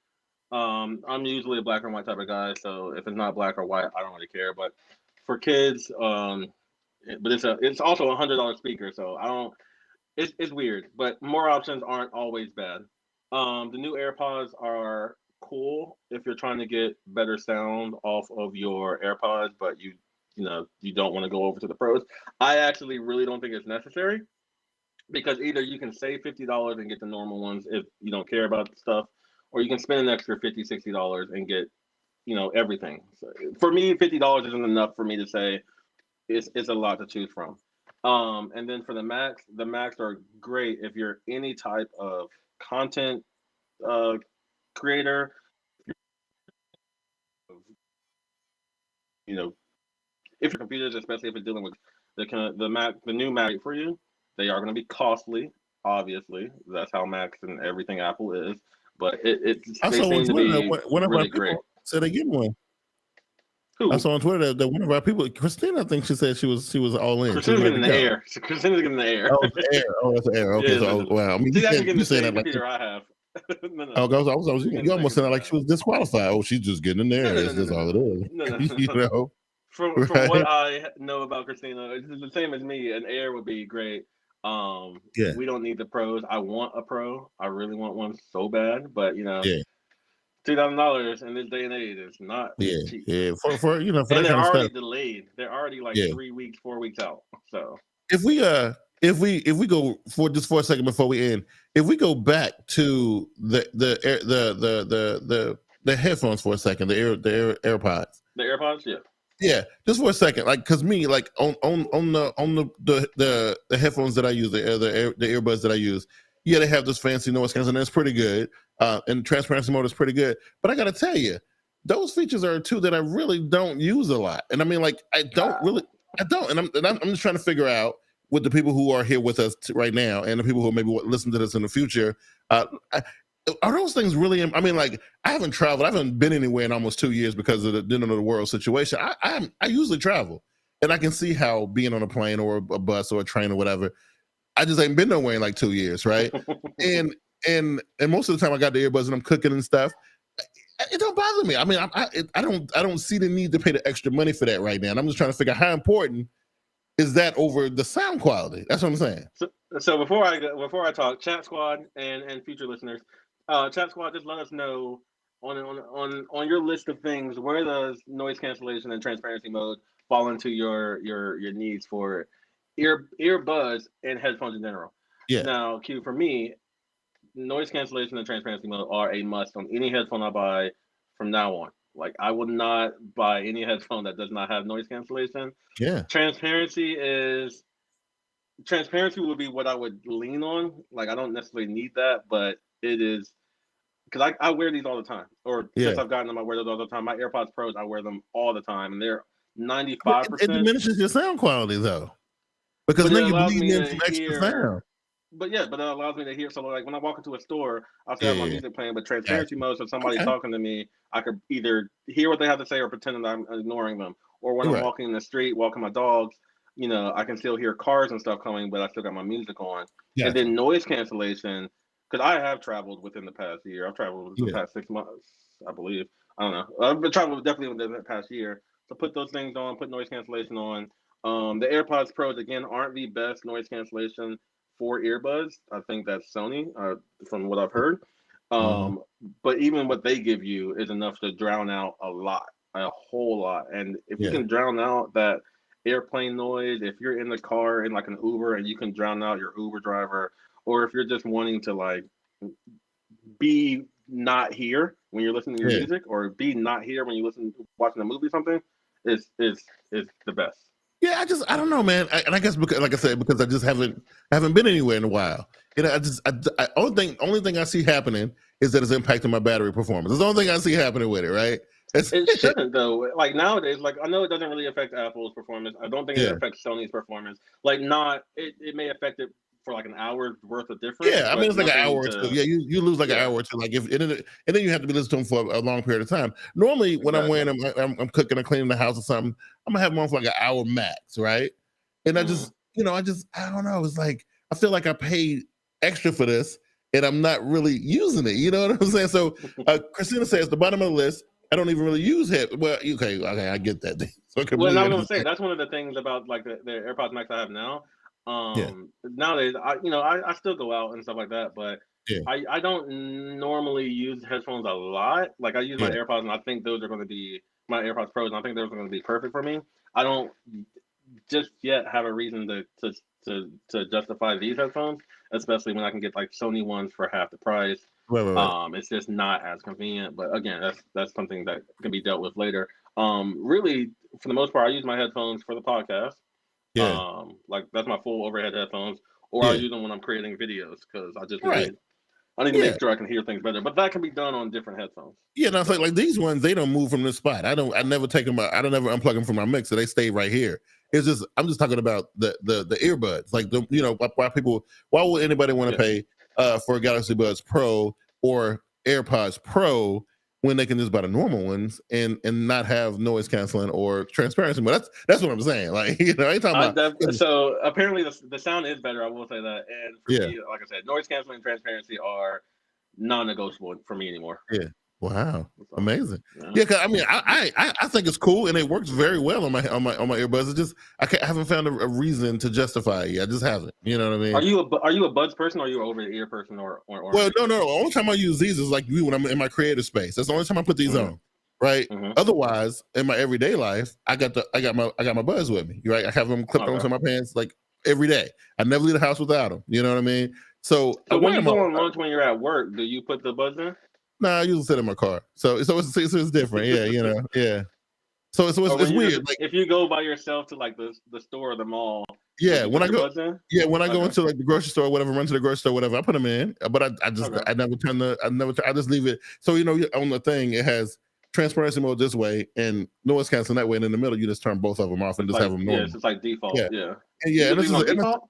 I'm usually a black or white type of guy, so if it's not black or white, I don't really care. But for kids, but it's also $100 speaker, so I don't. It's weird, but more options aren't always bad. The new AirPods are cool if you're trying to get better sound off of your AirPods, but you don't want to go over to the pros. I actually really don't think it's necessary, because either you can save $50 and get the normal ones if you don't care about stuff, or you can spend an extra $50, $60 and get everything. So for me, $50 isn't enough for me to say it's a lot to choose from. And then for the Macs are great if you're any type of content creator. If your computers, especially if it's dealing with the new Mac for you, they are going to be costly. Obviously, that's how Macs and everything Apple is. But they seem to be really great. Said they get one. Who? I saw on Twitter that one of our people, Christina, I think she said she was all in. Christina's getting in the air. Christina's getting in the air. Oh, the air. Oh, that's the air. Okay, yeah, so wow. I mean, you saying that computer I have. No. Oh, you almost sounded like she was disqualified. Oh, she's just getting in there. That's all it is. No. From what I know about Christina, it's the same as me. An Air would be great. We don't need the pros. I want a pro. I really want one so bad, but $2,000 in this day and age is not cheap. Yeah, for and that they're already stuff. Delayed. They're already like 3 weeks, 4 weeks out. So if we go for just for a second before we end, if we go back to the headphones for a second, the AirPods. The AirPods, yeah. Yeah, just for a second, like, cause me, like on the headphones that I use, the earbuds that I use, yeah, they have this fancy noise cancellation, and it's pretty good. And transparency mode is pretty good. But I got to tell you, those features are two that I really don't use a lot. And I mean, like, I don't. And I'm just trying to figure out with the people who are here with us right now and the people who maybe listen to this in the future, are those things really? I mean, like, I haven't traveled. I haven't been anywhere in almost 2 years because of the end of the world situation. I usually travel, and I can see how being on a plane or a bus or a train or whatever, I just ain't been nowhere in like 2 years, right? and most of the time I got the earbuds and I'm cooking and stuff. It don't bother me. I mean, I don't see the need to pay the extra money for that right now. And I'm just trying to figure out how important is that over the sound quality. That's what I'm saying. So before I talk, Chat Squad and future listeners, Chat Squad, just let us know on your list of things, where does noise cancellation and transparency mode fall into your needs for earbuds and headphones in general? Yeah. Now, Q, for me, noise cancellation and transparency mode are a must on any headphone I buy from now on. Like, I would not buy any headphone that does not have noise cancellation. Yeah. Transparency would be what I would lean on. Like, I don't necessarily need that, but it is because I wear these all the time. Or since I've gotten them, I wear those all the time. My AirPods Pros, I wear them all the time, and they're 95%. It diminishes your sound quality though, because then you bleed in some extra sound. But it allows me to hear. So, like, when I walk into a store, I'll still have my music playing, but transparency mode, so somebody's talking to me, I could either hear what they have to say or pretend that I'm ignoring them. Or when I'm walking in the street, walking my dogs, you know, I can still hear cars and stuff coming, but I still got my music on. And then noise cancellation, because I have traveled within the past year. I've traveled within the past 6 months, I believe. I don't know. I've been traveling definitely within the past year. So put those things on, put noise cancellation on. The AirPods Pros, again, aren't the best noise cancellation for earbuds. I think that's Sony, from what I've heard. But even what they give you is enough to drown out a whole lot. And if you can drown out that airplane noise, if you're in the car in like an Uber and you can drown out your Uber driver, or if you're just wanting to like be not here when you're listening to your music, or be not here when you're watching a movie or something, is the best. Yeah, I don't know, man. I guess because, like I said, because I just haven't been anywhere in a while. You know, only thing I see happening is that it's impacting my battery performance. It's the only thing I see happening with it, right? It shouldn't though. Like nowadays, like I know it doesn't really affect Apple's performance. I don't think it affects Sony's performance. Like it may affect it for like an hour's worth of difference. Yeah, I mean, it's like an hour or two. Yeah, you lose like an hour or two. Like and then you have to be listening to them for a long period of time. Normally, when I'm wearing them, I'm cooking or cleaning the house or something, I'm gonna have them on for like an hour max, right? And I just, I don't know. It's like I feel like I paid extra for this, and I'm not really using it. You know what I'm saying? So, Christina says the bottom of the list. I don't even really use it. Well, okay, I get that. So well, I'm gonna say that's one of the things about like the AirPods Max I have now. Nowadays, I still go out and stuff like that, but I don't normally use headphones a lot. Like I use my AirPods, and I think those are going to be my AirPods Pros, and I think those are going to be perfect for me. I don't just yet have a reason to justify these headphones, especially when I can get like Sony ones for half the price. Right. It's just not as convenient, but again, that's something that can be dealt with later. Really, for the most part, I use my headphones for the podcast. Like that's my full overhead headphones, or I use them when I'm creating videos because I just I need to make sure I can hear things better. But that can be done on different headphones. Yeah, no, it's like these ones, they don't move from this spot. I never take them out. I don't ever unplug them from my mixer. They stay right here. It's just I'm just talking about the earbuds. Like why would anybody want to pay for a Galaxy Buds Pro or AirPods Pro when they can just buy the normal ones and not have noise canceling or transparency? But that's what I'm saying. Like, I talking about. So apparently the sound is better. I will say that. And for me, like I said, noise canceling and transparency are non-negotiable for me anymore. Yeah. Wow. Amazing. Yeah, cause I mean, I think it's cool and it works very well on my earbuds. It's just I haven't found a reason to justify it. I just haven't. You know what I mean? Are you a buds person or are you over the ear person or? Well, no. The only time I use these is like when I'm in my creative space. That's the only time I put these on. Right. Otherwise, in my everyday life, I got my buds with me. Right. I have them clipped onto my pants like every day. I never leave the house without them. You know what I mean? So when you go on lunch when you're at work, do you put the buds in? No, I usually sit in my car, so it's different. Yeah. So it's weird. Like if you go by yourself to like the store or the mall, Yeah, when I go Okay. into like the grocery store or whatever, run to the grocery store, whatever, I put them in. But I just Okay. I just leave it. So on the thing it has transparency mode this way and noise canceling that way, and in the middle you just turn both of them off and just have them normal. Yeah, it's like default. Yeah. Yeah. And yeah, and this is default.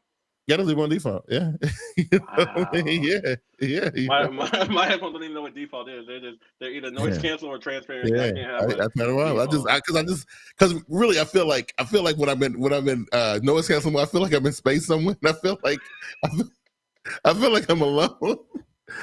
Yeah, just leave on default. Yeah. Wow. Yeah. My headphones don't even know what default is. They're either noise cancel or transparent. Yeah, I can't have I tell you what, because really I feel like when I've been noise canceling, I feel like I'm in space somewhere, and I feel like I'm alone. I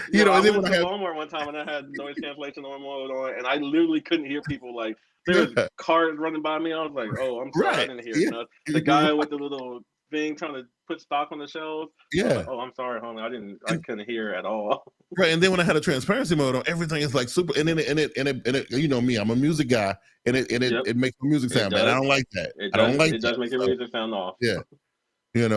went to Walmart one time and I had noise cancellation on mode on, and I literally couldn't hear people. Like there was cars running by me. I was like, "Oh, I'm sorry, I didn't hear enough." The guy with the little thing trying to put stock on the shelves. Yeah. Like, oh, I'm sorry, homie. I couldn't hear at all. Right, and then when I had a transparency mode on, everything is like super. And then it you know me, I'm a music guy, and it makes the music sound bad. I don't like that. It does make the music sound off. Yeah.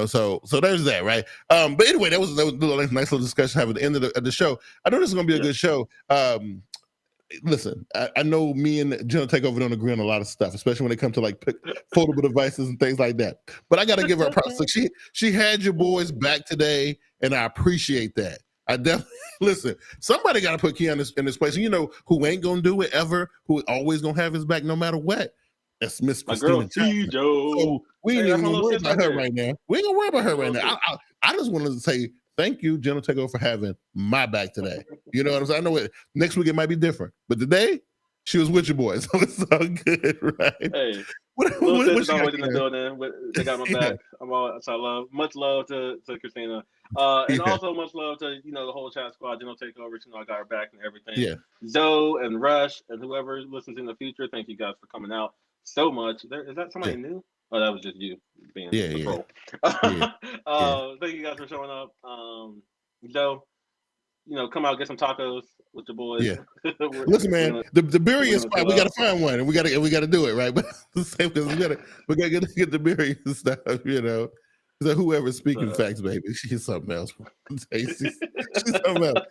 So there's that, right? But anyway, that was a nice little discussion have at the end of the show. I know this is going to be a good show. Listen, I know me and Jenna TechTober don't agree on a lot of stuff, especially when it comes to like foldable devices and things like that. But I got to give her props. Like she had your boys back today, and I appreciate that. I definitely listen. Somebody got to put Keon in this place. And who ain't gonna do it ever? Who always gonna have his back no matter what? That's Miss Christina Johnson. So we ain't even gonna worry about her right now. We ain't gonna worry about her right now. I just wanted to say thank you, Jenna TechTober, for having my back today. You know what I'm saying? I know next week it might be different, but today she was with your boys, so it's all good, right? Hey, Little always in the building. They got my back. Much love to Christina, and also much love to the whole chat squad. TechTober, I got her back and everything. Yeah. Zoe and Rush and whoever listens in the future. Thank you guys for coming out so much. Is that somebody new? Oh, that was just you being the troll. Thank you guys for showing up. Joe, come out, get some tacos with your boys. Yeah. Listen, man, the birria spot, we gotta find one, and we gotta do it, right? But the same because we gotta get the birria stuff, So whoever's speaking facts, baby, she's something else. she's something else.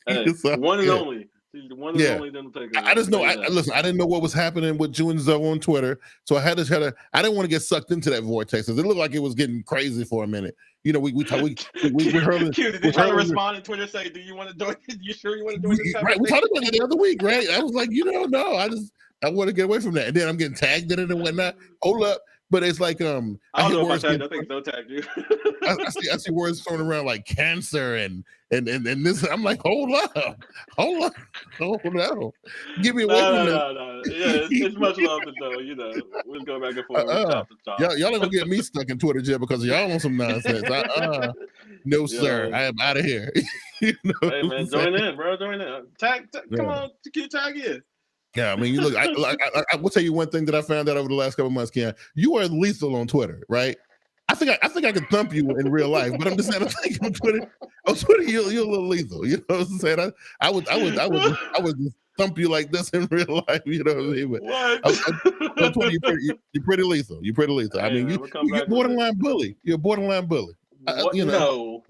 It's one and only. She's the one and only I just know. Listen, I didn't know what was happening with you and Zoe on Twitter, so I had to. I didn't want to get sucked into that vortex. It looked like it was getting crazy for a minute. We heard. Did you try to respond on Twitter? Say, do you want to join? You sure you want to join this? Right, we talked about it the other week, right? I was like, no, I want to get away from that, and then I'm getting tagged in it and whatnot. Hold up. But it's like I don't know if I think so tagged you. I see words thrown around like cancer and this. I'm like, hold up. Give me away from that. No. Yeah, it's much love to Joe. We'll go back and forth. Y'all ain't gonna get me stuck in Twitter jail because y'all want some nonsense. No, sir. I am out of here. Hey man, join in, bro. Join in. Tag. Come on, keep tagging. Yeah, I mean, you look. I will tell you one thing that I found out over the last couple of months, Keon. You are lethal on Twitter, right? I think I could thump you in real life, but I'm just saying, I think on Twitter, you're a little lethal. You know what I'm saying? I would just thump you like this in real life. You know what I mean? But on Twitter, you're pretty lethal. You're pretty lethal. Hey, I mean, you're a borderline bully. You're a borderline bully. No.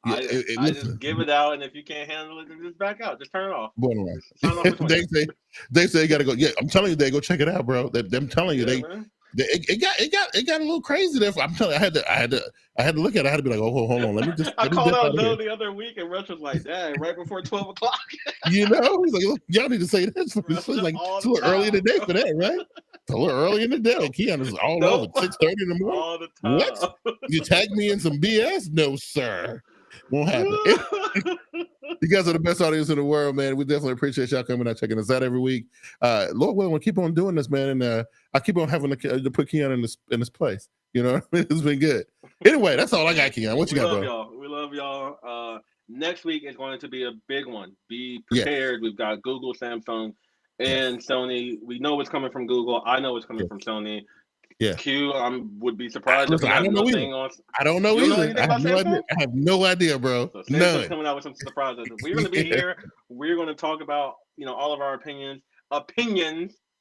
Yeah, I just give it out, and if you can't handle it, then just back out. Just turn it off. Borderline. They say you gotta go. Yeah, I'm telling you, they go check it out, bro. I'm telling you, it got a little crazy there. I'm telling you, I had to look at it. I had to be like, oh, hold on, let me just. I called out Joe the other week, and Rush was like, "Dang, right before 12 o'clock." He's like, look, y'all need to say this. It's like it's a little early in the day for that, right? It's a little early in the day. Keon is all over 6:30 in the morning. All the time. What? You tag me in some BS? No, sir. Won't happen. You guys are the best audience in the world, man. We definitely appreciate y'all coming out, checking us out every week. Lord willing, we'll keep on doing this, man. And I keep on having to put Keon in this place. It's been good. Anyway, that's all I got, Keon. What you got, bro? We love y'all. Next week is going to be a big one. Be prepared. We've got Google, Samsung, and Sony. We know what's coming from Google. I know what's coming from Sony. Yeah. Q, would be surprised. I don't know either. I have no idea, bro. So Samsung's coming out with some surprises. We're going to be here. We're going to talk about all of our opinions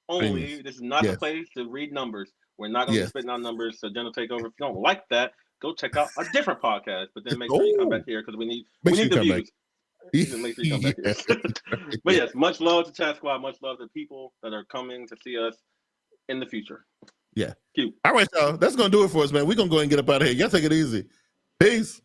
only. This is not the place to read numbers. We're not going to be spitting out numbers. So General TechTober, if you don't like that, go check out a different podcast. But then make sure you come back here because we need the views. Make sure you come back here. But yes, much love to Chat Squad. Much love to people that are coming to see us in the future. Yeah. Cute. All right, y'all. That's gonna do it for us, man. We're gonna go ahead and get up out of here. Y'all take it easy. Peace.